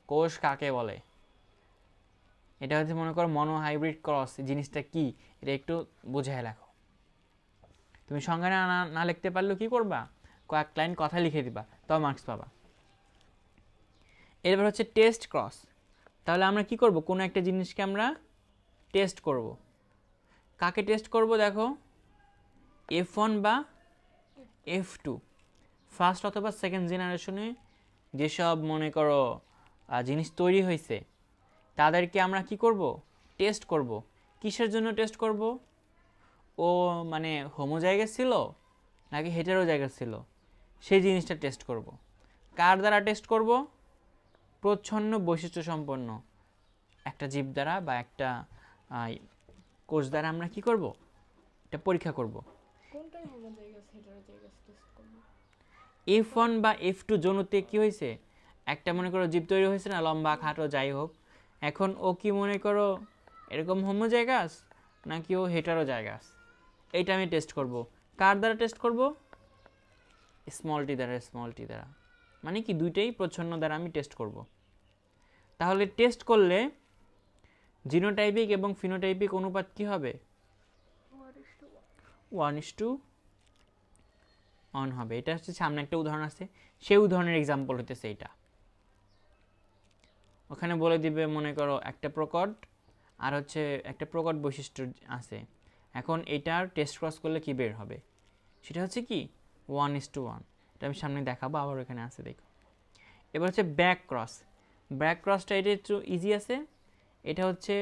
Speaker 1: কোষ কাকে বলে? এটা হচ্ছে মনে করো মনোহাইব্রিড ক্রস, জিনিসটা কি এটা একটু বুঝায় লেখো। তুমি সংজ্ঞা না লিখতে পারলেও কি করবা, কয়েক লাইন কথা লিখে দিবা, তাও মার্কস পাবা। এরপর হচ্ছে টেস্ট ক্রস। তাহলে আমরা কি করব, কোনো একটা জিনিসকে আমরা টেস্ট করব। কাকে টেস্ট করব? দেখো F1 বা F2, ফার্স্ট অথবা সেকেন্ড জেনারেশনে যেসব মনে করো জিনিস তৈরি হয়েছে তাদেরকে আমরা কি করব, টেস্ট করব। কিসের জন্য টেস্ট করব? ও মানে হোমোজাইগাস ছিল নাকি হেটেরোজাইগাস ছিল, সেই জিনিসটা টেস্ট করব। কার দ্বারা টেস্ট করব? প্রচ্ছন্ন বৈশিষ্ট্য সম্পন্ন একটা জীব দ্বারা বা একটা কোষ দ্বারা আমরা কি করব, এটা পরীক্ষা করব।
Speaker 2: কোনটাই হোমোজাইগাস হেটেরোজাইগাস টেস্ট করব?
Speaker 1: F1 বা F2 জনুতে কি হয়েছে, একটা মনে করো জীব তৈরি হয়েছে না, লম্বা খাটো যাই হোক, এখন ও কি মনে করো এরকম হোমোজাইগাস নাকি ও হেটেরোজাইগাস, এইটা আমি টেস্ট করব। কার দ্বারা টেস্ট করব? স্মল টি দ্বারা। স্মল টি দ্বারা মানে কি দুইটাই প্রচ্ছন্ন দ্বারা আমি টেস্ট করব। তাহলে টেস্ট করলে জিনোটাইপিক এবং ফিনোটাইপিক অনুপাত কি হবে? 1:1 হবে। এটা হচ্ছে সামনে একটা উদাহরণ আছে, সেই উদাহরণের এক্সাম্পল হতেছে এটা। ওখানে বলে দিবে মনে করো একটা প্রকট আর হচ্ছে একটা প্রকট বৈশিষ্ট্য আছে, এখন এটার টেস্ট ক্রস করলে কি বের হবে, সেটা হচ্ছে কি 1:1। এটা আমি সামনে দেখাবো, আবার ওখানে আছে দেখো। এবার হচ্ছে ব্যাক ক্রস। ব্যাক ক্রসটা এটা একটু ইজি আছে। এটা হচ্ছে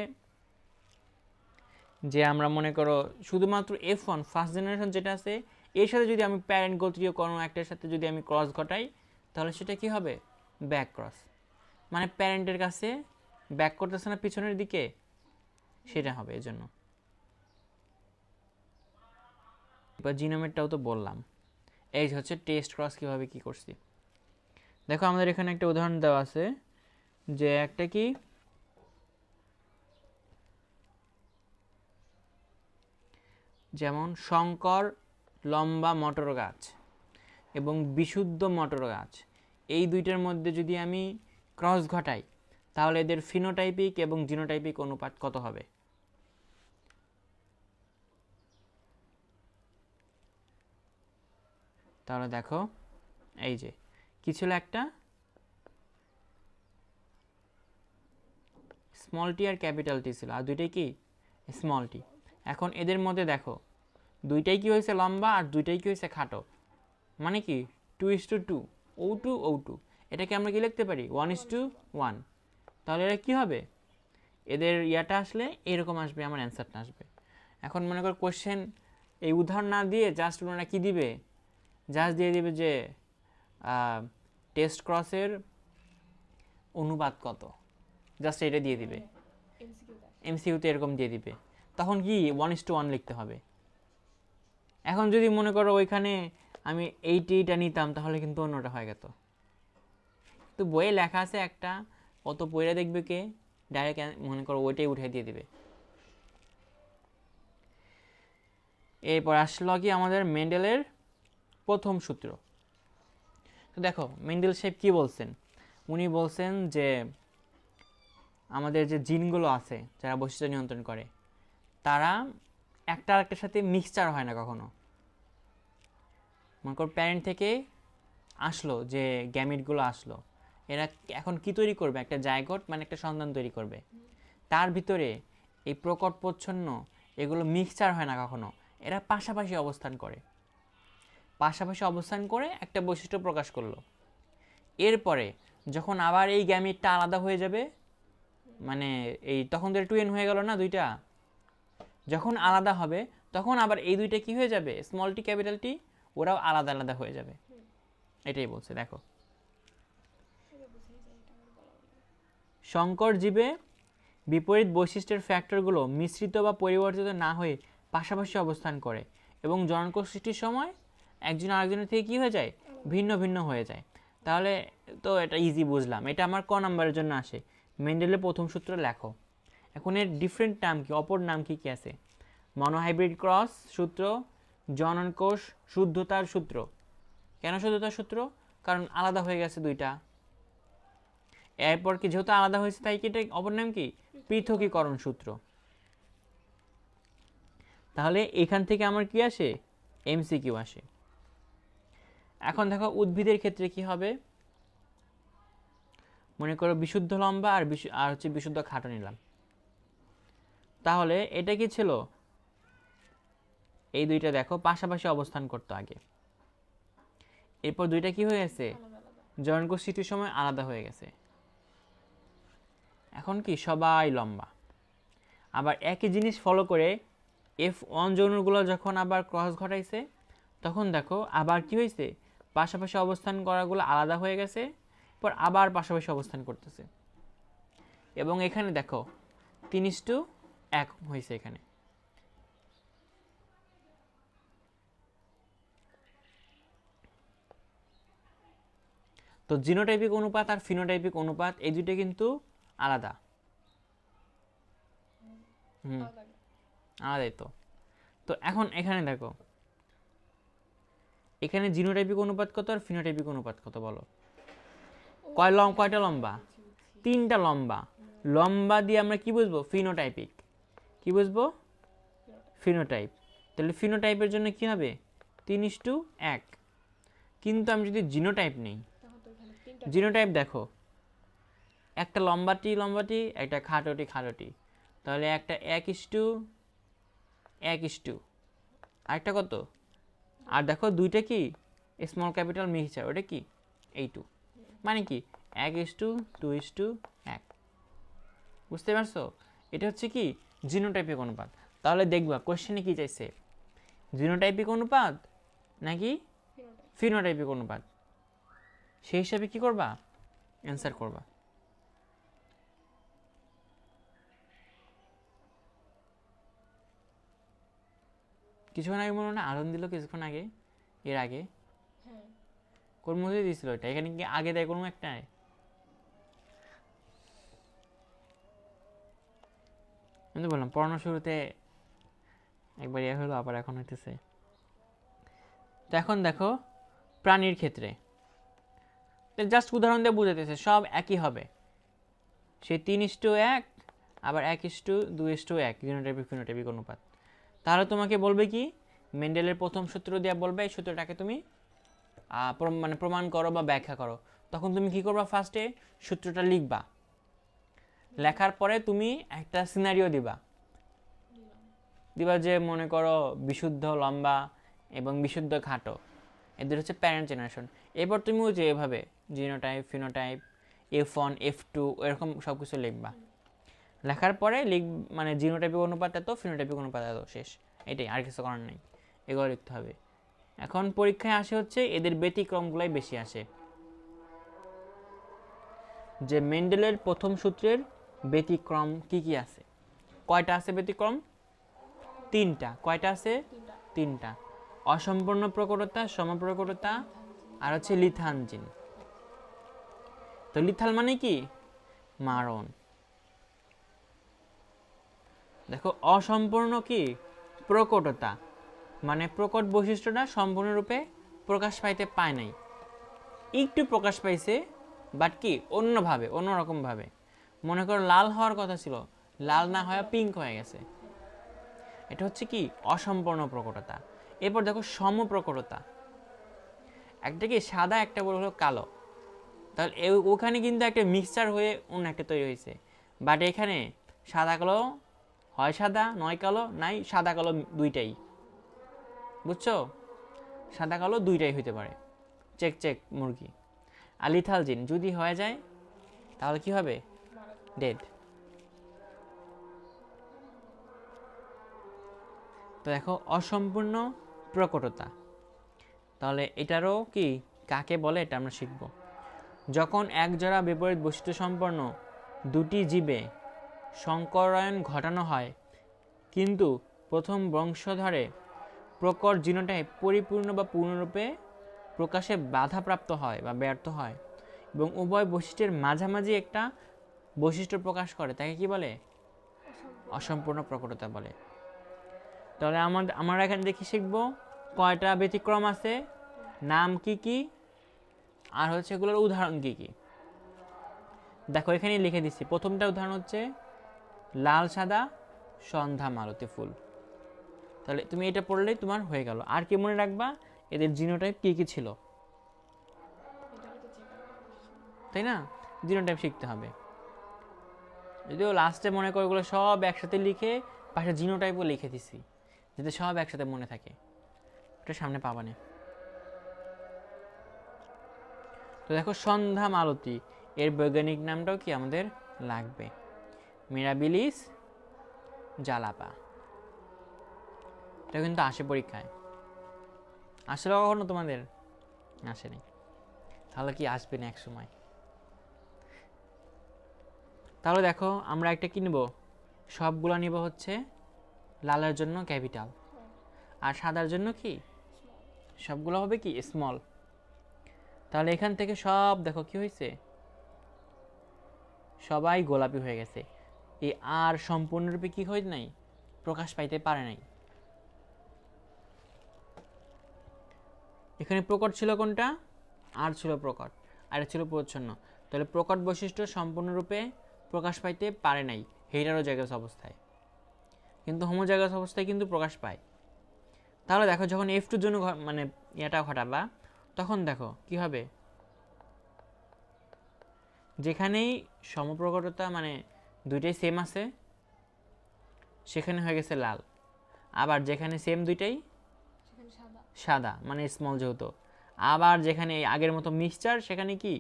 Speaker 1: যে আমরা মনে করো শুধুমাত্র F1 ফার্স্ট জেনারেশন যেটা আছে এর সাথে যদি আমি প্যারেন্ট গোত্রীয় কোনো একটার সাথে যদি আমি ক্রস ঘটাই তাহলে সেটা কি হবে, ব্যাক ক্রস। মানে প্যারেন্টের কাছে ব্যাক করতেছে না পিছনের দিকে, সেটা হবে এজন্য। এবার জিনোমেরটাও তো বললাম। এই হচ্ছে টেস্ট ক্রস কিভাবে কি করছি। দেখো আমাদের এখানে একটা উদাহরণ দেওয়া আছে যে একটা কি যেমন শঙ্কর লম্বা মটর গাছ এবং বিশুদ্ধ মটর গাছ, এই দুইটার মধ্যে যদি আমি ক্রস ঘটাই তাহলে এদের ফিনোটাইপিক এবং জিনোটাইপিক অনুপাত কত হবে? তাহলে দেখো এই যে কি ছিল, একটা স্মল টি আর ক্যাপিটাল টি ছিল, আর দুইটাই কি স্মল টি। এখন এদের মধ্যে দেখো দুইটাই কি হয়েছে লম্বা আর দুইটাই কি হয়েছে খাটো, মানে কি 2:2, O2 এটাকে আমরা কি লিখতে পারি 1:1। তাহলে এরা কি হবে, এদের ইয়াটা আসলে এরকম আসবে, আমার অ্যান্সারটা আসবে। এখন মনে কর কোশ্চেন এই উদাহরণ না দিয়ে জাস্ট ওনারা কি দিবে, জাস্ট দিয়ে দিবে যে টেস্ট ক্রসের অনুপাত কত, জাস্ট এটা দিয়ে দিবে। এমসিকিউতে এরকম দিয়ে দিবে, তখন কি 1:1 লিখতে হবে। এখন যদি মনে করো ওইখানে আমি এইটা নিতাম তাহলে কিন্তু অন্যটা হয়ে যেত। তো বইয়ে লেখা আছে একটা, অত পড়ে দেখবে কে, ডাইরেক্ট মনে করো ওইটাই উঠে দিয়ে দিবে। এরপর আসলো কি আমাদের মেন্ডেলের প্রথম সূত্র। তো দেখো মেন্ডেল সাহেব কি বলছেন, উনি বলছেন যে আমাদের যে জিনগুলো আছে যারা বৈশিষ্ট্য নিয়ন্ত্রণ করে তারা একটা আরেকটার সাথে মিক্সচার হয় না কখনো। মনে করো প্যারেন্ট থেকে আসলো যে গ্যামিটগুলো আসলো, এরা এখন কি তৈরি করবে, একটা জায়গট মানে একটা সন্তান তৈরি করবে। তার ভিতরে এই প্রকট প্রচ্ছন্ন এগুলো মিক্সচার হয় না কখনো, এরা পাশাপাশি অবস্থান করে, পাশাপাশি অবস্থান করে একটা বৈশিষ্ট্য প্রকাশ করলো। এরপরে যখন আবার এই গ্যামিটটা আলাদা হয়ে যাবে, মানে এই তখন তো টুইন হয়ে গেল না দুইটা, যখন আলাদা হবে তখন আবার এই দুইটা কি হয়ে যাবে, স্মল টি ক্যাপিটাল টি, ওরাও আলাদা আলাদা হয়ে যাবে। এটাই বলছে। দেখো সংকর জীবে বিপরীত বৈশিষ্ট্যের ফ্যাক্টরগুলো মিশ্রিত বা পরিবর্তিত না হয়ে পাশাপাশি অবস্থান করে এবং জনক সৃষ্টির সময় একজন আরেকজনের থেকে কি হয়ে যায়, ভিন্ন ভিন্ন হয়ে যায়। তাহলে তো এটা ইজি বুঝলাম, এটা আমার ক নাম্বারের জন্য আসে, মেন্ডেলের প্রথম সূত্র লেখো। এখন এর ডিফারেন্ট নাম কি, অপর নাম কি কি আছে, মনোহাইব্রিড ক্রস সূত্র, জনন কোষ শুদ্ধতার সূত্র। কেন শুদ্ধতার সূত্র, কারণ আলাদা হয়ে গেছে দুইটা। এরপর কি যেহেতু আলাদা হয়েছে তাই কি এটা অপর নাম কি পৃথকীকরণ সূত্র। তাহলে এখান থেকে আমার কি আসে এমসিকিউ আসে। এখন দেখো উদ্ভিদের ক্ষেত্রে কি হবে, মনে করো বিশুদ্ধ লম্বা আর হচ্ছে বিশুদ্ধ খাটো নিলাম। তাহলে এটা কি ছিল, এই দুইটা দেখো পাশাপাশি অবস্থান করতো আগে, এরপর দুইটা কি হয়ে গেছে জয়েন গোষ্ঠীটির সময় আলাদা হয়ে গেছে। এখন কি সবাই লম্বা। আবার একই জিনিস ফলো করে F1 যৌনগুলো যখন আবার ক্রস ঘটাইছে তখন দেখো আবার কি হয়েছে, পাশাপাশি অবস্থান করাগুলো আলাদা হয়ে গেছে, পর আবার পাশাপাশি অবস্থান করতেছে। এবং এখানে দেখো 3:1 হয়েছে এখানে। তো জিনোটাইপিক অনুপাত আর ফিনোটাইপিক অনুপাত এই দুটো কিন্তু আলাদা। আলাদাই তো। তো এখন এখানে দেখো, এখানে জিনোটাইপিক অনুপাত কত আর ফিনোটাইপিক অনুপাত কত বলো? কয়টা লম্বা? 3টা লম্বা। লম্বা দিয়ে আমরা কি বুঝবো? ফিনোটাইপিক। কি বুঝবো? ফিনোটাইপ। তাহলে ফিনোটাইপের জন্য কি হবে 3:1। কিন্তু আমি যদি জিনোটাইপ নেই, জিনোটাইপ দেখো একটা লম্বাটি একটা খাটোটি, তাহলে একটা 1:1, আরেকটা কত, আর দেখো দুইটা কি স্মল ক্যাপিটাল মিক্সচার, ওটা কি এই 2, মানে কি 1:2:1। বুঝতে পারছো? এটা হচ্ছে কি জিনোটাইপিক অনুপাত। তাহলে দেখবা কোশ্চেনে কি চাইছে, জিনোটাইপিক অনুপাত নাকি ফিনোটাইপিক অনুপাত, সেই হিসাবে কি করবা অ্যান্সার করবা। কিছুক্ষণ আগে মনে হয় আনন্দ দিল, কিছুক্ষণ আগে এর আগে কোন মধ্যে দিয়েছিল এটা, এখানে কি আগে দেয় কোনো একটা? আমি তো বললাম পড়ানোর শুরুতে একবার ইয়ে হলো, আবার এখন হইতেছে। তো এখন দেখো প্রাণীর ক্ষেত্রে জাস্ট উদাহরণ দিয়ে বুঝাইতেছে, সব একই হবে, সেই 3:1 আবার 1:2:1 জিনোটাইপিক ফিনোটাইপিক অনুপাত। তাহলে তোমাকে বলবে কি মেন্ডেলের প্রথম সূত্র দিয়ে বলবে এই সূত্রটাকে তুমি মানে প্রমাণ করো বা ব্যাখ্যা করো। তখন তুমি কি করবা, ফার্স্টে সূত্রটা লিখবা, লেখার পরে তুমি একটা সিনারিও দিবা যে মনে করো বিশুদ্ধ লম্বা এবং বিশুদ্ধ খাটো এদের হচ্ছে প্যারেন্ট জেনারেশন। এরপর তুমি যে এভাবে জিনোটাইপ ফিনোটাইপ F1 F2 এরকম সব কিছু লিখবা। লেখার পরে মানে জিনোটাইপিক অনুপাত এত, ফিনোটাইপিক অনুপাত এত, শেষ। এটাই, আর কিছু করার নেই, এগুলো লিখতে হবে। এখন পরীক্ষায় আসে হচ্ছে এদের ব্যতিক্রমগুলাই বেশি আসে, যে মেন্ডেলের প্রথম সূত্রের ব্যতিক্রম কি কি আছে। কয়টা আছে ব্যতিক্রম? 3টা। কয়টা আছে? 3টা। অসম্পূর্ণ প্রকটতা, সমপ্রকটতা আর হচ্ছে লিথানজিন। তো লিথাল মানে কি মারণ। দেখো অসম্পূর্ণ কি প্রকটতা, মানে প্রকট বৈশিষ্ট্যটা সম্পূর্ণরূপে প্রকাশ পাইতে পায় নাই, একটু প্রকাশ পাইছে, বাট কি অন্যভাবে অন্যরকমভাবে। মনে করো লাল হওয়ার কথা ছিল, লাল না হয়ে পিঙ্ক হয়ে গেছে, এটা হচ্ছে কি অসম্পূর্ণ প্রকটতা। এরপর দেখো সমপ্রকটতা, একটা কি সাদা একটা বড় হলো কালো, তাহলে ওখানে কিন্তু একটা মিক্সচার হয়ে অন্য একটা তৈরি হয়েছে। বাট এখানে সাদা কালো হয় সাদা, নয় কালো, নাই সাদা কালো, দুইটাই। বুঝছো? সাদা কালো দুইটাই হইতে পারে, চেক মুরগি। আর লিথালজিন যদি হয়ে যায় তাহলে কি হবে? ডেড। তো দেখো অসম্পূর্ণ প্রকটতা, তাহলে এটারও কি কাকে বলে এটা আমরা শিখব। যখন একজোড়া বিপরীত বৈশিষ্ট্য সম্পন্ন দুটি জীবে সংকরায়ন ঘটানো হয় কিন্তু প্রথম বংশধরে প্রকট জিনোটাইপ পরিপূর্ণ বা পূর্ণরূপে প্রকাশে বাধাপ্রাপ্ত হয় বা ব্যর্থ হয় এবং উভয় বৈশিষ্ট্যের মাঝামাঝি একটা বৈশিষ্ট্য প্রকাশ করে, তাকে কি বলে? অসম্পূর্ণ প্রকটতা বলে। তাহলে আমরা এখানে দেখি শিখব কয়টা ব্যতিক্রম আছে, নাম কি কি, আর হচ্ছে এগুলোর উদাহরণ কি কি। দেখো এখানে লিখে দিচ্ছি, প্রথমটা উদাহরণ হচ্ছে লাল সাদা সন্ধ্যা মালতী ফুল। তাহলে তুমি এটা পড়লেই তোমার হয়ে গেল। আর কি মনে রাখবা, এদের জিনোটাইপ কি কি ছিল,
Speaker 2: এটাকে তো চেক আপ করছি।
Speaker 1: তাই না? জিনোটাইপ শিখতে হবে। যদিও লাস্টে মনে করো এগুলো সব একসাথে লিখে পাশে জিনোটাইপও লিখে দিছি, যাতে সব একসাথে মনে থাকে। ওটা সামনে পাবা না। তো দেখো সন্ধ্যা মালতী, এর বৈজ্ঞানিক নামটাও কি আমাদের লাগবে, মিরাবিলিস জালাপা। এটা কিন্তু আসে পরীক্ষায়। আসলে কখনো তোমাদের আসেনি, তাহলে কি আসবে না এক সময়। তাহলে দেখো আমরা একটা কি নিব, সবগুলো নিব হচ্ছে লালের জন্য ক্যাপিটাল, আর সাদার জন্য কি সবগুলো হবে কি স্মল। তাহলে এখান থেকে সব দেখো কি হয়েছে, সবাই গোলাপি হয়ে গেছে। এই আর সম্পূর্ণরূপে কি হয় নাই, প্রকাশ পাইতে পারে নাই। এখানে প্রকট ছিল কোনটা, আর ছিল প্রকট, আর ছিল প্রচ্ছন্ন। তাহলে প্রকট বৈশিষ্ট্য সম্পূর্ণরূপে প্রকাশ পাইতে পারে নাই হেটারোজাইগাস অবস্থায়, কিন্তু হোমোজাইগাস অবস্থায় কিন্তু প্রকাশ পায়। তাহলে দেখো যখন F2 জন্য মানে এটা ঘটাবা, তখন দেখো কি হবে, যেখানেই সমপ্রকটতা মানে দুইটাই সেম আছে সেখানে হয়ে গেছে লাল, আবার যেখানে সেম দুইটাই
Speaker 2: সেখানে সাদা
Speaker 1: সাদা মানে স্মল যেহেতু, আবার যেখানে আগের মতো মিক্সচার সেখানে কি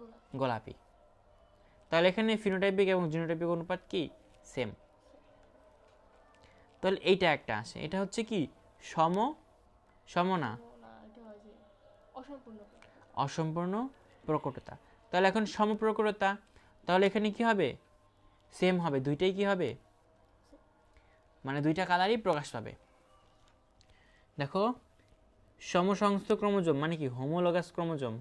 Speaker 2: গোলাপি।
Speaker 1: গোলাপি। তাহলে এখানে ফিনোটাইপিক এবং জিনোটাইপিক অনুপাত কি সেম। তাহলে এইটা একটা আসে, এটা হচ্ছে কি সম, সম না
Speaker 2: না, এটা হয় যে অসম্পূর্ণ প্রকাশ।
Speaker 1: অসম্পূর্ণ প্রকটতা। তাহলে এখন সমপ্রকটতা, তাহলে এখানে কি হবে সেম হবে, দুইটাই কি হবে মানে দুইটা কালারই প্রকাশ পাবে। দেখো সমসংস্থ ক্রোমোজোম মানে কি হোমোলগাস ক্রোমোজোম,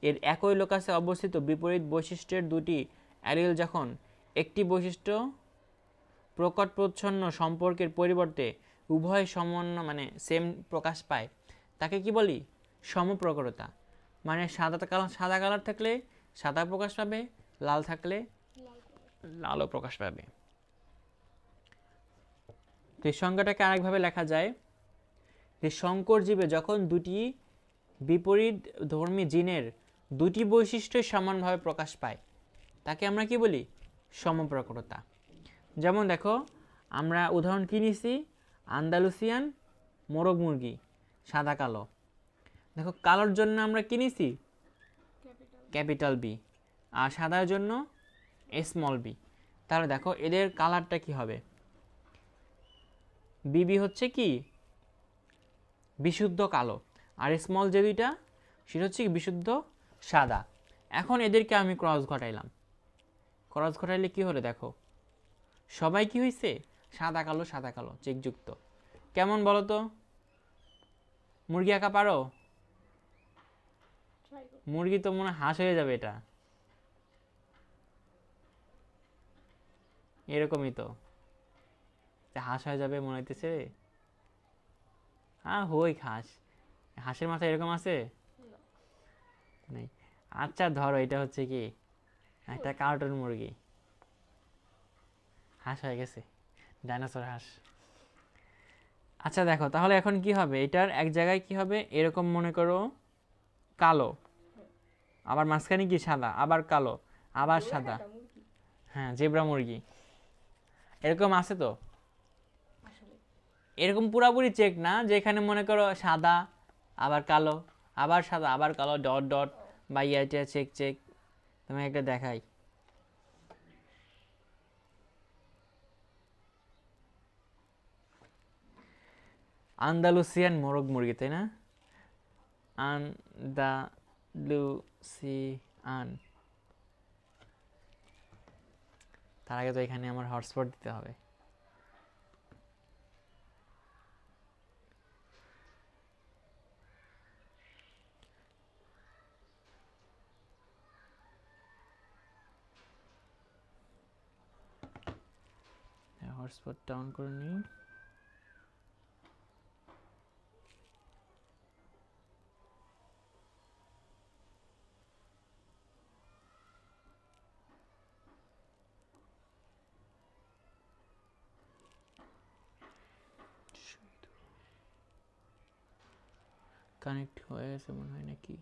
Speaker 1: এর একই লোকাসে অবস্থিত বিপরীত বৈশিষ্ট্যের দুটি অ্যালিল যখন একটি বৈশিষ্ট্য প্রকট প্রচ্ছন্ন সম্পর্কের পরিবর্তে উভয় সমন্য মানে সেম প্রকাশ পায়, তাকে কি বলি সমপ্রকটতা। মানে সাদা কালার থাকলে সাদা প্রকাশ পাবে, লাল থাকলে
Speaker 2: লাল প্রকাশ।
Speaker 1: লালও প্রকাশ পাবে। তো এই সংজ্ঞাটাকে আরেকভাবে লেখা যায় যে সংকর জীবে যখন দুটি বিপরীত ধর্মী জিনের দুটি বৈশিষ্ট্যই সমানভাবে প্রকাশ পায়, তাকে আমরা কি বলি সমপ্রকটতা। যেমন দেখো আমরা উদাহরণ কি নিছি, আন্দালুসিয়ান মোরগ মুরগি সাদা কালো। দেখো কালোর জন্য আমরা কি নিছি
Speaker 2: ক্যাপিটাল।
Speaker 1: ক্যাপিটাল বি, আর সাদার জন্য স্মল বি। তাহলে দেখো এদের কালারটা কি হবে, বিবি হচ্ছে কি বিশুদ্ধ কালো, আর স্মল যে দুইটা সেটা হচ্ছে কি বিশুদ্ধ সাদা। এখন এদেরকে আমি ক্রস ঘটাইলাম, ক্রস ঘটাইলে কি হলো দেখো সবাই কি হয়েছে সাদা কালো চেকযুক্ত। কেমন বলো তো, মুরগি আঁকা পারো?
Speaker 2: ট্রাই করো।
Speaker 1: মুরগি তো মনে হয় হাঁস হয়ে যাবে, এটা এরকমই তো, যে হাঁস হয়ে যাবে মনে হইতেছে। হ্যাঁ হই হাঁস, হাঁসের মাথা এরকম আছে
Speaker 2: না।
Speaker 1: নেই। আচ্ছা ধরো এটা হচ্ছে কি একটা কার্টুন মুরগি, হাঁস হয়ে গেছে, ডাইনোসর হাঁস। আচ্ছা দেখো তাহলে এখন কি হবে, এটার এক জায়গায় কি হবে এরকম মনে করো কালো, আবার মাঝখানে কি সাদা, আবার কালো, আবার সাদা।
Speaker 2: ডোরাকাটা মুরগি
Speaker 1: হ্যাঁ জেব্রা মুরগি এরকম আছে তো।
Speaker 2: আসলে।
Speaker 1: এরকম পুরাপুরি চেক না, যে এখানে মনে করো সাদা আবার কালো, আবার সাদা আবার কালো, ডট ডট বা এটা চেক চেক। তুমি একটা দেখাই, আন্দালুসিয়ান মোরগ মুরগি তাই না, আন্দালুসিয়ান। তার আগে তো এখানে আমার হটস্পট দিতে হবে। হটস্পটটা অন করে নিই। কানেক্ট হয়ে গেছে মনে হয় নাকি?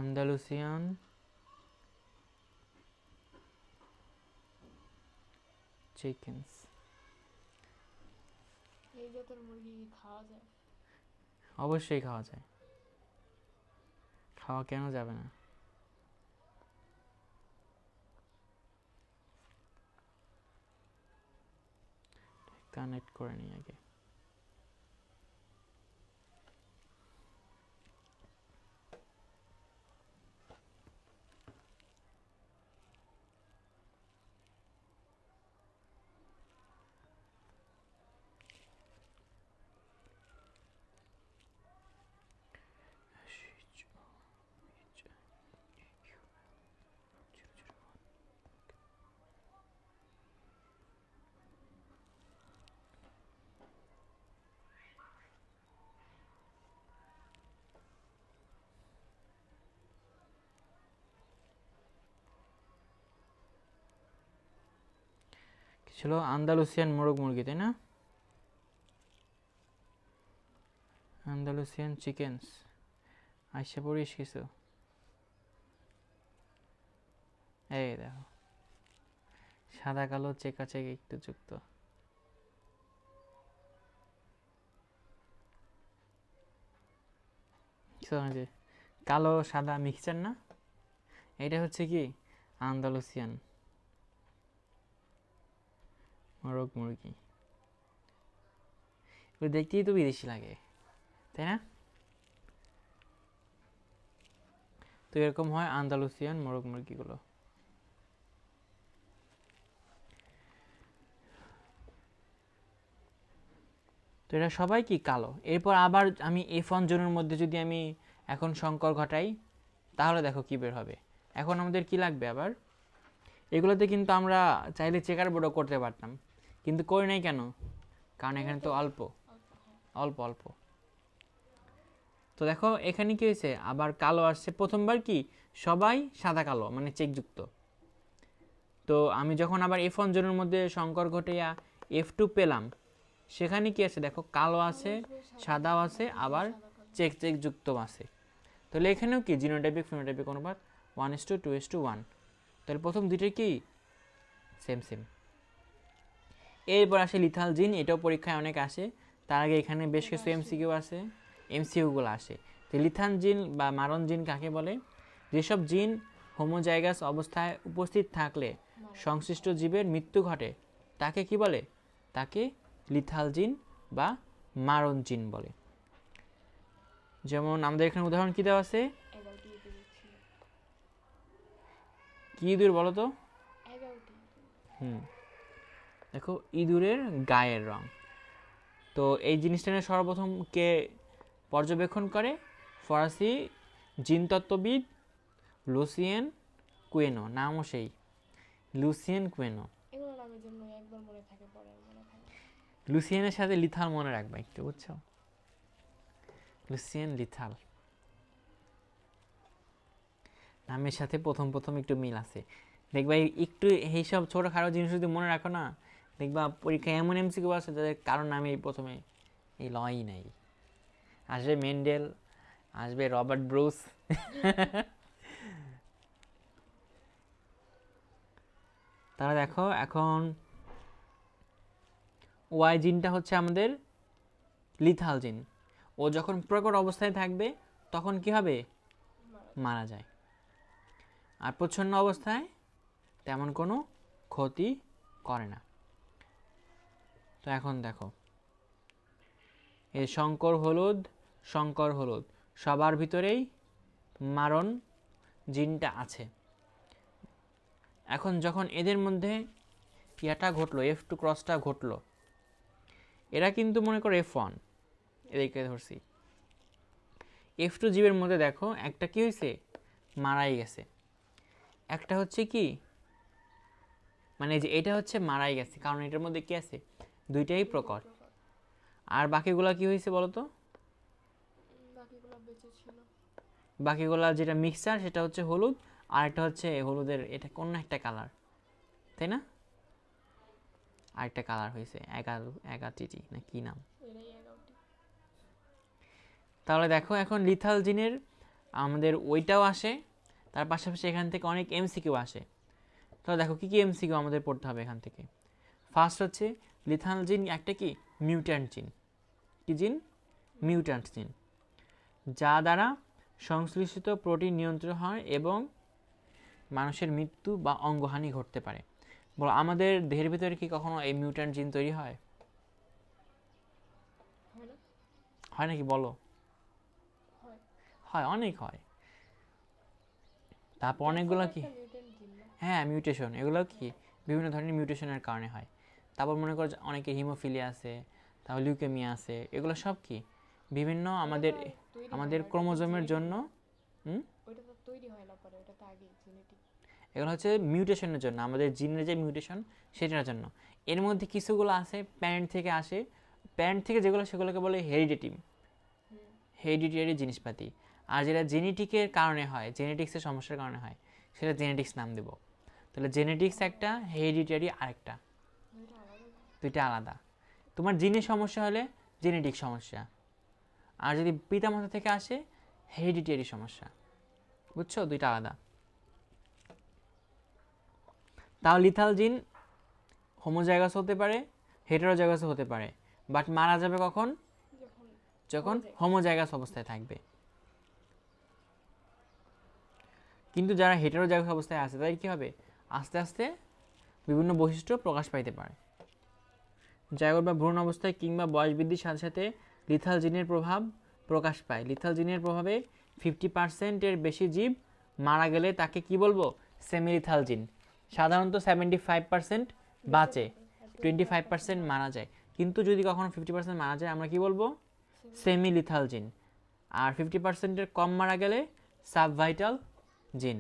Speaker 1: Andalusian chickens.
Speaker 2: এই জাতের মুরগি কি খাওয়া যায়?
Speaker 1: অবশ্যই খাওয়া যায়, খাওয়া কেন যাবে না? কানেক্ট করে নিই আগে। ছিল আন্দালুসিয়ান মোরগ মুরগি, তাই না? আন্দালুসিয়ান চিকেনস আইসা পড়িস কিছু। এই দেখো, সাদা কালো চেকা চেক একটু যুক্ত। যে কালো সাদা মিক্সচার না, এটা হচ্ছে কি আন্দালুসিয়ান মোরগ মুরগি। দেখতেই তো বিদেশি লাগে, তাই না? তো এরকম হয় আন্দালুসিয়ান মোরগ মুরগিগুলো। তো এরা সবাই কি কালো। এরপর আবার আমি F1 জোনের মধ্যে যদি আমি এখন সংকর ঘটাই, তাহলে দেখো কি বের হবে। এখন আমাদের কি লাগবে আবার, এগুলোতে কিন্তু আমরা চাইলে চেকার বোর্ডও করতে পারতাম, কিন্তু করি নাই কেন? কারণ এখানে তো অল্প অল্প অল্প। তো দেখো এখানে কি হয়েছে, আবার কালো আসছে প্রথমবার, কি সবাই সাদা কালো মানে চেকযুক্ত। তো আমি যখন আবার F1 জোনের মধ্যে সংকর ঘটিয়া F2 পেলাম, সেখানে কি আছে দেখো, কালো আছে, সাদাও আছে, আবার চেক চেক যুক্ত আছে। তাহলে এখানেও কি জিনোটাইপিক ফিনোটাইপিক অনুপাত 1:2:1। তাহলে প্রথম দুইটা কি সেম সেম। এরপর আসে লিথাল জিন, এটাও পরীক্ষায় অনেক আসে। তার আগে এখানে বেশ কিছু এমসিকিউ আছে, এমসিকিউগুলো আসে। তো লিথাল জিন বা মারণ জিন কাকে বলে? যেসব জিন হোমোজাইগাস অবস্থায় উপস্থিত থাকলে সংশ্লিষ্ট জীবের মৃত্যু ঘটে, তাকে কি বলে? তাকে লিথাল জিন বা মারণ জিন বলে। যেমন আমাদের এখানে উদাহরণ কি দেওয়া আছে, কি ইঁদুর বলো তো? দেখো ইঁদুরের গায়ের রং। তো এই জিনিসটা নিয়ে সর্বপ্রথম কে পর্যবেক্ষণ করে? ফরাসি জিনতত্ত্ববিদ লুসিয়েন কুয়েনো, নামও সেই লুসিয়েন কুয়েনো। লুসিয়েনের সাথে লিথাল মনে রাখবা একটু, বুঝছো? লুসিয়েন লিথাল নামের সাথে প্রথম প্রথম একটু মিল আছে, দেখবা একটু এইসব ছোটখাটো জিনিস যদি মনে রাখো না, দেখবা পরীক্ষায় এমন এমসিকিউ আছে যাদের কারণ নামে প্রথমে এই লই নাই। আসবে মেন্ডেল, আসবে রবার্ট ব্রুস। তাহলে দেখো এখন ওয়াই জিনটা হচ্ছে আমাদের লিথাল জিন। ও যখন প্রকট অবস্থায় থাকবে তখন কি হবে? মারা যায়। আর প্রচ্ছন্ন অবস্থায় তেমন কোনো ক্ষতি করে না। তো এখন দেখো এই শঙ্কর হলুদ সবার ভিতরেই মারণ জিনটা আছে। এখন যখন এদের মধ্যে ইয়াটা ঘটলো, F2 ক্রসটা ঘটলো, এরা কিন্তু মনে করো F1, এদেরকে ধরছি। F2 জীবের মধ্যে দেখো একটা কি হয়েছে, মারাই গেছে। একটা হচ্ছে কি, মানে যে এটা হচ্ছে মারাই গেছে, কারণ এটার মধ্যে কি আছে, দুইটাই প্রকট। আর বাকিগুলা কি হয়েছে বলো তো? বাকিগুলা যেটা মিক্সচার সেটা হচ্ছে হলুদ, আর একটা হচ্ছে হলুদের, এটা কোন একটা কালার, তাই না? আরেকটা কালার হয়েছে এগাটিটি না কি নাম।
Speaker 2: এটাই 11টি।
Speaker 1: তাহলে দেখো এখন লিথাল জিনের আমাদের ওইটাও আসে, তার পাশাপাশি এখান থেকে অনেক এমসিকিউ আসে। তাহলে দেখো কি কি এমসিকিউ আমাদের পড়তে হবে এখান থেকে। ফার্স্ট হচ্ছে লিথাল জিন একটা কি মিউট্যান্ট জিন। কি জিন? মিউট্যান্ট জিন, যা দ্বারা সংশ্লিষ্ট প্রোটিন নিয়ন্ত্রণ হয় এবং মানুষের মৃত্যু বা অঙ্গহানি ঘটতে পারে। বলো আমাদের দেহের ভিতরে কি কখনো এই মিউট্যান্ট জিন তৈরি হয়?
Speaker 2: হয় না?
Speaker 1: হয় নাকি বলো?
Speaker 2: হয়।
Speaker 1: হয়, অনেক হয়। তারপর অনেকগুলো কি,
Speaker 2: মিউটেন্ট জিন না?
Speaker 1: হ্যাঁ মিউটেশন, এগুলো কি বিভিন্ন ধরনের মিউটেশনের কারণে হয়। তারপর মনে করো অনেকে হিমোফিলিয়া আছে, তারপর লিউকেমিয়া আছে, এগুলো সব কি বিভিন্ন আমাদের আমাদের ক্রোমোজোমের জন্য।
Speaker 2: ওইটা তো তৈরি হয় না পরে, ওটা তো আগে জেনেটিক।
Speaker 1: এগুলো হচ্ছে মিউটেশনের জন্য, আমাদের জিনের যে মিউটেশন সেটার জন্য। এর মধ্যে কিছুগুলো আছে প্যারেন্ট থেকে আসে, প্যারেন্ট থেকে যেগুলো সেগুলোকে বলে হেরিডিটারি জিনিসপাতি। আর যেটা জেনেটিকের কারণে হয়, জেনেটিক্সের সমস্যার কারণে হয়, সেটা জেনেটিক্স নাম দেব। তাহলে জেনেটিক্স একটা, হেরিডিটারি আরেকটা, দুইটা আলাদা। তোমার জিনের সমস্যা হলে জেনেটিক সমস্যা, আর যদি পিতামাতা থেকে আসে হেরিডিটারি সমস্যা। বুঝছো? দুইটা আলাদা। তাও লিথাল জিন হোমোজাইগাস হতে পারে, হেটেরোজাইগাস হতে পারে, বাট মারা যাবে কখন? যখন হোমোজাইগাস অবস্থায় থাকবে। কিন্তু যারা হেটেরোজাইগাস অবস্থায় আছে তাদের কী হবে? আস্তে আস্তে বিভিন্ন বৈশিষ্ট্য প্রকাশ পাইতে পারে। জায়গোট বা ভ্রূণ অবস্থায় কিংবা বয়স বৃদ্ধির সাথে সাথে লিথাল জিনের প্রভাব প্রকাশ পায়। লিথাল জিনের প্রভাবে 50%-এর বেশি জীব মারা গেলে তাকে কি বলবো? সেমি লিথাল জিন। সাধারণত 75% বাঁচে, 25% মারা যায়। কিন্তু যদি কখনো 50% মারা যায় আমরা কি বলবো? সেমি লিথাল জিন। আর 50%-এর কম মারা গেলে সাবভাইটাল জিন।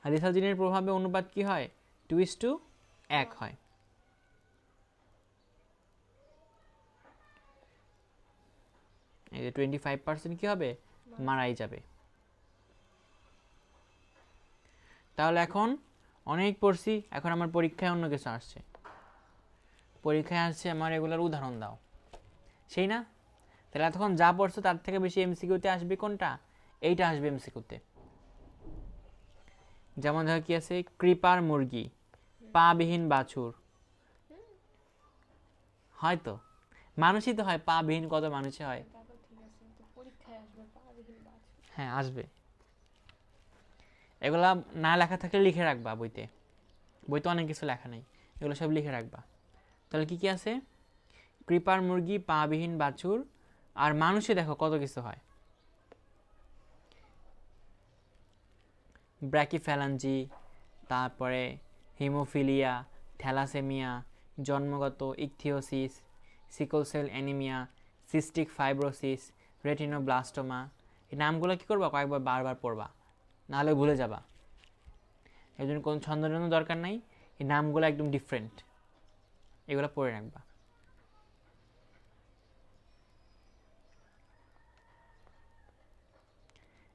Speaker 1: আর লিথাল জিনের প্রভাবে অনুপাত কি হয়? 2:1 হয়। এই যে 25% কি হবে? মারাই যাবে। তাহলে এখন অনেক পড়ছি, এখন আমার পরীক্ষায় অন্য কিছু আসছে। পরীক্ষায় আসছে আমার এগুলোর উদাহরণ দাও, সেই না? তাহলে এতক্ষণ যা পড়ছো তার থেকে বেশি এমসিকিউতে আসবে কোনটা? এইটা আসবে এমসিকিউতে। যেমন ধর কি আছে, ক্রিপার মুরগি, পা বিহীন বাছুর। হয়তো মানুষই তো হয়, পা বিহীন কত মানুষই হয়। হ্যাঁ আসবে। এগুলা না লেখা থাকলে লিখে রাখবা বইতে, বইতে অনেক কিছু লেখা নেই, এগুলো সব লিখে রাখবা। তাহলে কি কি আছে? ক্রিপার মুরগি, পা বিহীন বাছুর, আর মানুষে দেখো কত কিছু হয়। ব্র্যাকিফ্যালাঞ্জি, তারপরে হিমোফিলিয়া, থ্যালাসেমিয়া, জন্মগত ichthyosis, sickle cell anaemia, cystic fibrosis, retinoblastoma. এই নামগুলো কী করবা? কয়েকবার বারবার পড়বা, নাহলে ভুলে যাবা। এই জন্য কোনো ছন্দের জন্য দরকার নাই, এই নামগুলো একদম ডিফারেন্ট, এগুলো পড়ে রাখবা।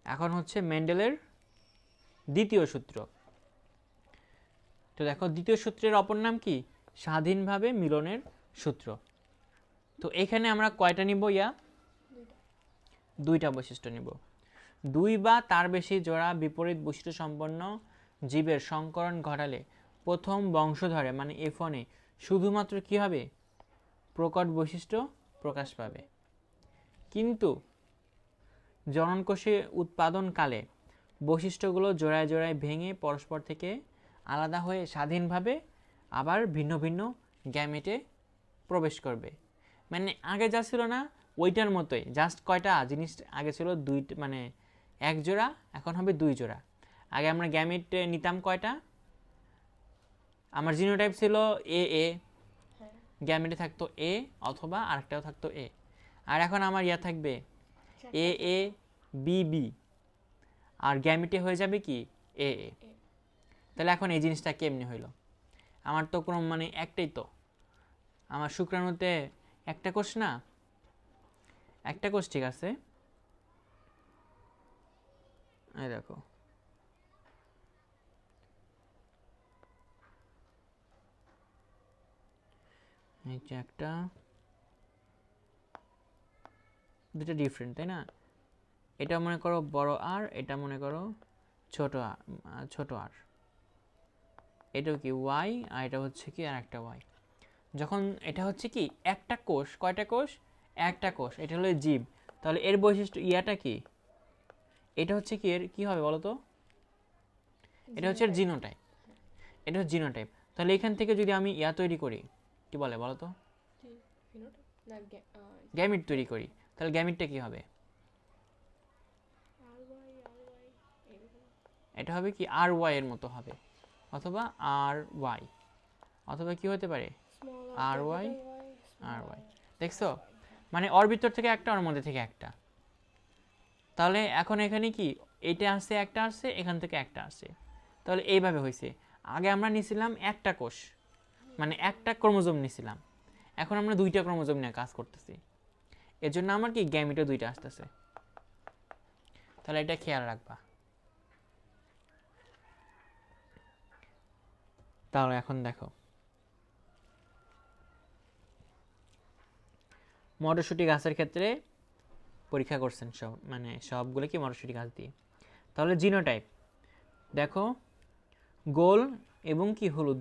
Speaker 1: এখন হচ্ছে মেন্ডেলের দ্বিতীয় সূত্র। তো দেখো দ্বিতীয় সূত্রের অপর নাম কি? স্বাধীনভাবে মিলনের সূত্র। তো এখানে আমরা কয়টা নিব? দুইটা বৈশিষ্ট্য নিব। দুই বা তার বেশি জোড়া বিপরীত বৈশিষ্ট্য সম্পন্ন জীবের সংকরণ ঘটালে প্রথম বংশধরে মানে F1-এ শুধুমাত্র কি হবে? প্রকট বৈশিষ্ট্য প্রকাশ পাবে। কিন্তু জননকোষে উৎপাদনকালে বৈশিষ্ট্যগুলো জোড়ায় জোড়ায় ভেঙে পরস্পর থেকে আলাদা হয়ে স্বাধীনভাবে আবার ভিন্ন ভিন্ন গ্যামেটে প্রবেশ করবে। মানে আগে যা ছিল না ওইটার মতোই, জাস্ট কয়টা জিনিস আগে ছিল মানে এক জোড়া, এখন হবে দুই জোড়া। আগে আমরা গ্যামেট নিতাম কয়টা? আমার জিনোটাইপ ছিল এ এ, গ্যামেটে থাকতো এ অথবা আরেকটাও থাকতো এ। আর এখন আমার ইয়া থাকবে এ এ বি বি, আর গ্যামেটে হয়ে যাবে কি এ এ। তাহলে এখন এই জিনিসটা কেমনি হইল? আমার তো কোনো মানে একটাই, তো আমার শুক্রাণুতে একটা কোষ না, একটা কোষ ঠিক আছে, এই দেখো এই যে একটা দুটো ডিফারেন্ট, তাই না? এটা মনে করো বড় আর, এটা মনে করো ছোট আর, ছোট আর। এটাও কি ওয়াই, আর এটা হচ্ছে কি আর একটা ওয়াই। যখন এটা হচ্ছে কি একটা কোষ, কয়টা কোষ? একটা কোষ। এটা হলো জীব, তাহলে এর বৈশিষ্ট্য ইয়াটা কি? এটা হচ্ছে কি এর কি হবে বলো তো? এটা হচ্ছে জিনোটাইপ। এটা হচ্ছে জিনোটাইপ। তাহলে এখান থেকে যদি আমি ইয়া তৈরি করি, কি বলে বলো তো? গ্যামিট তৈরি করি, তাহলে গ্যামিটটা কি হবে? এটা হবে কি আর ওয়াই এর মতো হবে, অথবা আর ওয়াই, অথবা কি হতে পারে আর ওয়াই আর ওয়াই। দেখছো, মানে ওর ভিতর থেকে একটা, ওর মধ্যে থেকে একটা। তাহলে এখন এখানে কি এইটা আসছে, একটা আসছে, এখান থেকে একটা আসছে, তাহলে এইভাবে হয়েছে। আগে আমরা নিছিলাম একটা কোষ, মানে একটা ক্রোমোজোম নিছিলাম, এখন আমরা দুইটা ক্রোমোজোম নিয়ে কাজ করতেছি, এর জন্য আমার কি গ্যামিটও দুইটা আসতেছে। তাহলে এটা খেয়াল রাখবা। তাহলে এখন দেখো, মটরশুঁটি গাছের ক্ষেত্রে পরীক্ষা করছেন সব, মানে সবগুলো কি মটরশুঁটি গাছ দিয়ে। তাহলে জিনোটাইপ দেখো গোল এবং কি হলুদ,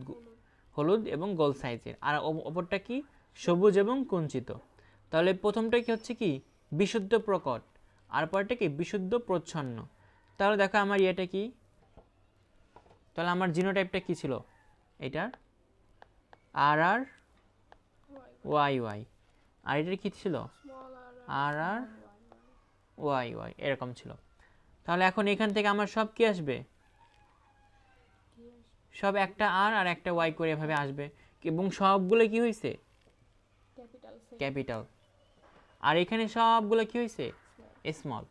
Speaker 1: হলুদ এবং গোল সাইজের, আর অপরটা কি সবুজ এবং কুঞ্চিত। তাহলে প্রথমটা কি হচ্ছে কি বিশুদ্ধ প্রকট, আর পরটা কি বিশুদ্ধ প্রচ্ছন্ন। তাহলে দেখো আমার ইয়েটা কি, তাহলে আমার জিনোটাইপটা কি ছিল এটার? আর আর ওয়াই ওয়াই, আর এটার কি ছিল? আর আর ওয়াই ওয়াই, এরকম ছিল। তাহলে এখন এখান থেকে আমার সব কি আসবে? সব একটা আর আর একটা ওয়াই করে এভাবে আসবে, এবং সবগুলো কি হয়েছে? ক্যাপিটাল। আর এখানে সবগুলো কি হয়েছে? স্মল।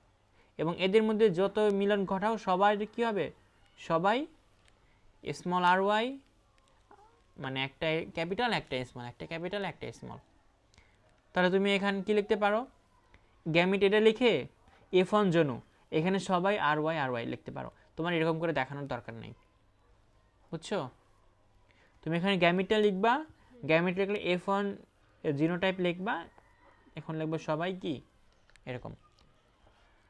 Speaker 1: এবং এদের মধ্যে যত মিলন ঘটাও সবাই কি হবে? সবাই স্মল আর ওয়াই, মানে একটা ক্যাপিটাল একটা স্মল, একটা ক্যাপিটাল একটা স্মল। তাহলে তুমি এখানে কি লিখতে পারো? গ্যামিট এটা লিখে F1 জনু, এখানে সবাই আর ওয়াই লিখতে পারো। তোমার এরকম করে দেখানোর দরকার নেই, বুঝছো? তুমি এখানে গ্যামিটটা লিখবা, গ্যামিট লিখলে F1 জিনোটাইপ লিখবা, এখন লিখবো সবাই কি এরকম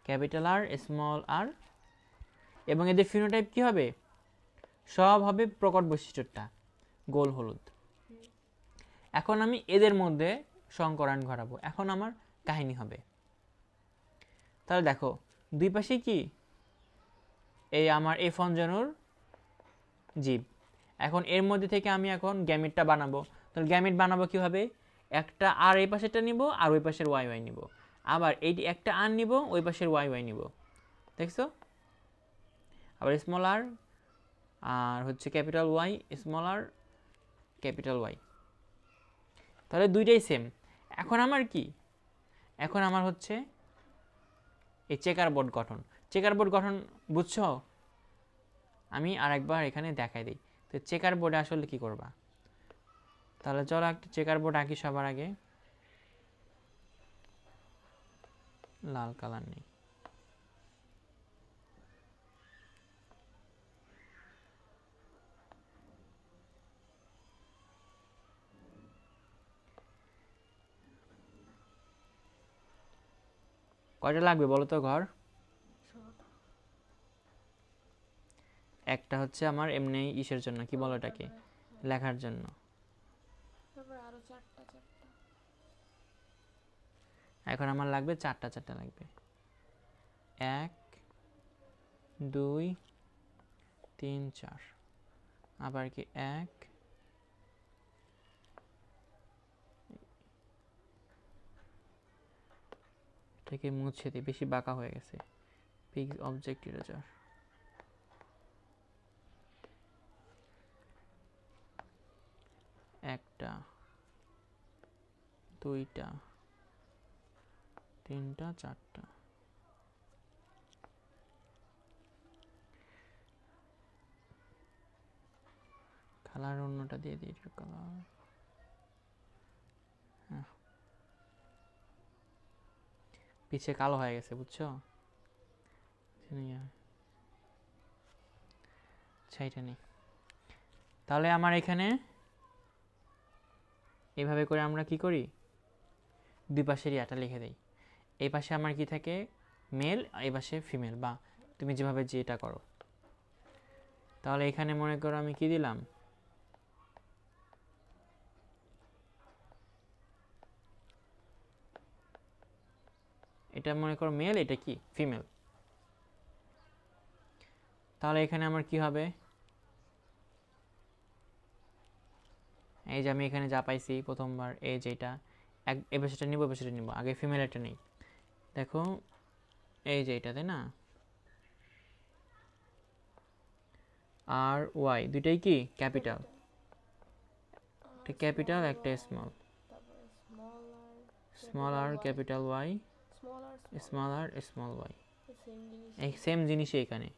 Speaker 1: ক্যাপিটাল আর স্মল আর, এবং এদের ফিনোটাইপ কি হবে? সব হবে প্রকট বৈশিষ্ট্যটা গোল হলুদ। এখন আমি এদের মধ্যে সংকরণ ঘটাবো, এখন আমার কাহিনী হবে। তাহলে দেখো দুই পাশে কি এই আমার F1 জনুর জীব। এখন এর মধ্যে থেকে আমি এখন গ্যামিটটা বানাবো। তাহলে গ্যামিট বানাবো কিভাবে? একটা আর এই পাশেরটা নিব, আর ওই পাশের ওয়াই ওয়াই নিব, আবার এইটি একটা আর নিব, ওই পাশের ওয়াই ওয়াই নিব, দেখছো? আবার স্মল আর আর হচ্ছে ক্যাপিটাল ওয়াই, স্মল আর ক্যাপিটাল ওয়াই, তাহলে দুইটাই সেম। এখন আমার কি, এখন আমার হচ্ছে এই চেকার বোর্ড গঠন। চেকার বোর্ড গঠন বুঝছো? আমি আর একবার এখানে দেখাই দিই। তো চেকার বোর্ডে আসলে কি করবা? তাহলে চলো একটা চেকার বোর্ড আঁকি। সবার আগে লাল কালার নেই, কয়টা লাগবে বলো তো ঘর? একটা হচ্ছে আমার এমনি ইসের জন্য, কি বলো এটাকে, লেখার জন্য। এখন আমার লাগবে চারটা, চারটা লাগবে। 1 2 3 4, আবার কি 1 থেকে মুছে দিই, বেশি বাঁকা হয়ে গেছে। পিক্স অবজেক্ট ইরেজার, একটা দুইটা তিনটা চারটা। কালার অন্যটা দিয়ে দিই, কালার। হ্যাঁ, পিছে কালো হয়ে গেছে, বুঝছো? আচ্ছা এটা নেই, তাহলে আমার এখানে এইভাবে করে আমরা কি করি, দুই পাশের ইয়াটা লিখে দেই। এই পাশে আমার কি থাকে, মেল, এই পাশে ফিমেল, বা তুমি যেভাবে যেটা করো। তাহলে এখানে মনে করো আমি কি দিলাম, এটা মনে করো মেল, এটা কি ফিমেল। তাহলে এখানে আমার কি হবে, এই যে আমি এখানে যা পাইছি প্রথমবার, এই যে এটা এ পাশেটা নিব, এ পাশেটা নিব, আগে ফিমেল এটা নেই। দেখো এই যে এটা, তাই না, আর ওয়াই দুইটাই কি ক্যাপিটাল, একটা ক্যাপিটাল একটা স্মল,
Speaker 2: তারপরে
Speaker 1: স্মল আর ক্যাপিটাল ওয়াই, স্মল আর স্মল ওয়াই,
Speaker 2: সেম জিনিস।
Speaker 1: এই সেম জিনিসই এখানে।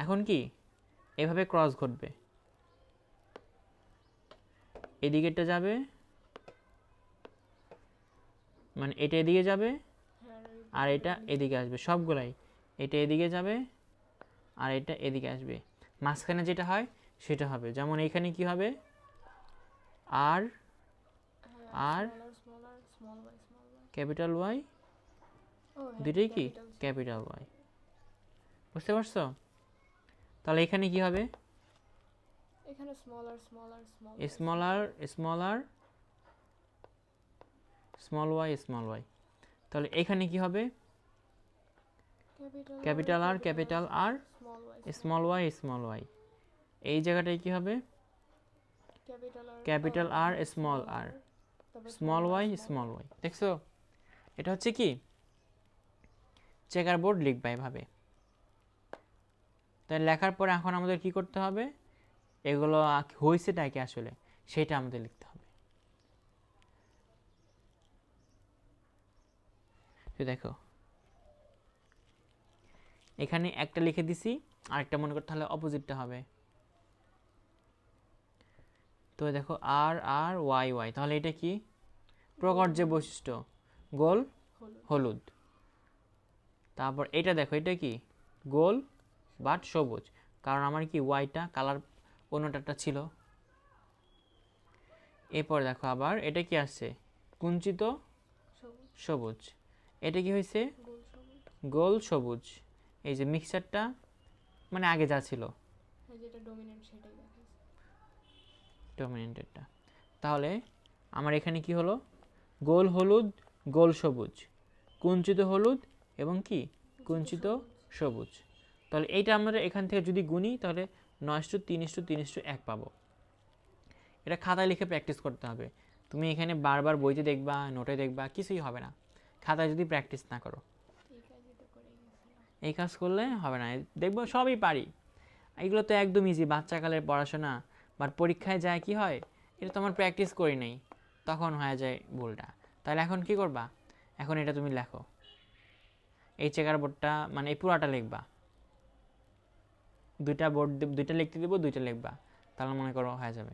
Speaker 1: এখন কি এভাবে ক্রস ঘটবে, এদিকেরটা যাবে, মানে এটা এদিকে যাবে আর এটা এদিকে আসবে, সবগুলাই এটা এদিকে যাবে আর এটা এদিকে আসবে, মাঝখানে যেটা হয় সেটা হবে। যেমন এইখানে কি হবে, আর আর ক্যাপিটাল ওয়াই, দুইটাই কি ক্যাপিটাল ওয়াই, বুঝতে পারছো? তাহলে এখানে কি হবে,
Speaker 2: এখানে স্মল আর
Speaker 1: স্মল আর স্মল আর স্মল ওয়াই, তাহলে এখানে কি হবে, ক্যাপিটাল আর স্মল ওয়াই, এই জায়গাটায় কি হবে, ক্যাপিটাল আর স্মল ওয়াই। দেখছো, এটা হচ্ছে কি চেকার বোর্ড লিখবা এভাবে। তাই লেখার পরে এখন আমাদের কি করতে হবে, এগুলো হয়েছেটা কি আসলে সেটা আমাদের লিখতে হবে। তো দেখো এখানে একটা লিখে দিছি, আরেকটা মনে করতে হলে অপোজিটটা হবে। তো দেখো আর আর ওয়াই ওয়াই, তাহলে এটা কি প্রকট যে বৈশিষ্ট্য, গোল হলুদ। তারপর এটা দেখো, এটা কি গোল বাট সবুজ, কারণ আমার কি ওয়াইটা কালার অন্যটা ছিল। এরপর দেখো আবার এটা কি আসছে, কুঞ্চিত সবুজ, এটা কি হয়েছে গোল সবুজ। এই যে মিক্সচারটা মানে আগে যা ছিল ডমিনেন্টেডটা, তাহলে আমার এখানে কি হলো, গোল হলুদ, গোল সবুজ, কুঞ্চিত হলুদ এবং কি কুঞ্চিত সবুজ। তাহলে এইটা আমরা এখান থেকে যদি গুনি তাহলে 9:3:3:1 পাবো। এটা খাতায় লিখে প্র্যাকটিস করতে হবে। তুমি এখানে বারবার বইতে দেখবা, নোটে দেখবা, কিছুই হবে না খাতায় যদি প্র্যাকটিস না করো। এই কাজ করলে হবে না, দেখবো সবই পারি। এগুলো তো একদম ইজি, বাচ্চাকালের পড়াশোনা। বাট পরীক্ষায় যায় কি হয়, এটা তো আমার প্র্যাকটিস করি নাই, তখন হয়ে যায় ভুলটা। তাহলে এখন কি করবা, এখন এটা তুমি লেখো, এই চেকার বোর্ডটা মানে এই পুরাটা লিখবা, দুইটা লিখতে দেবো, দুইটা লিখবা, তাহলে মনে করো হয়ে যাবে।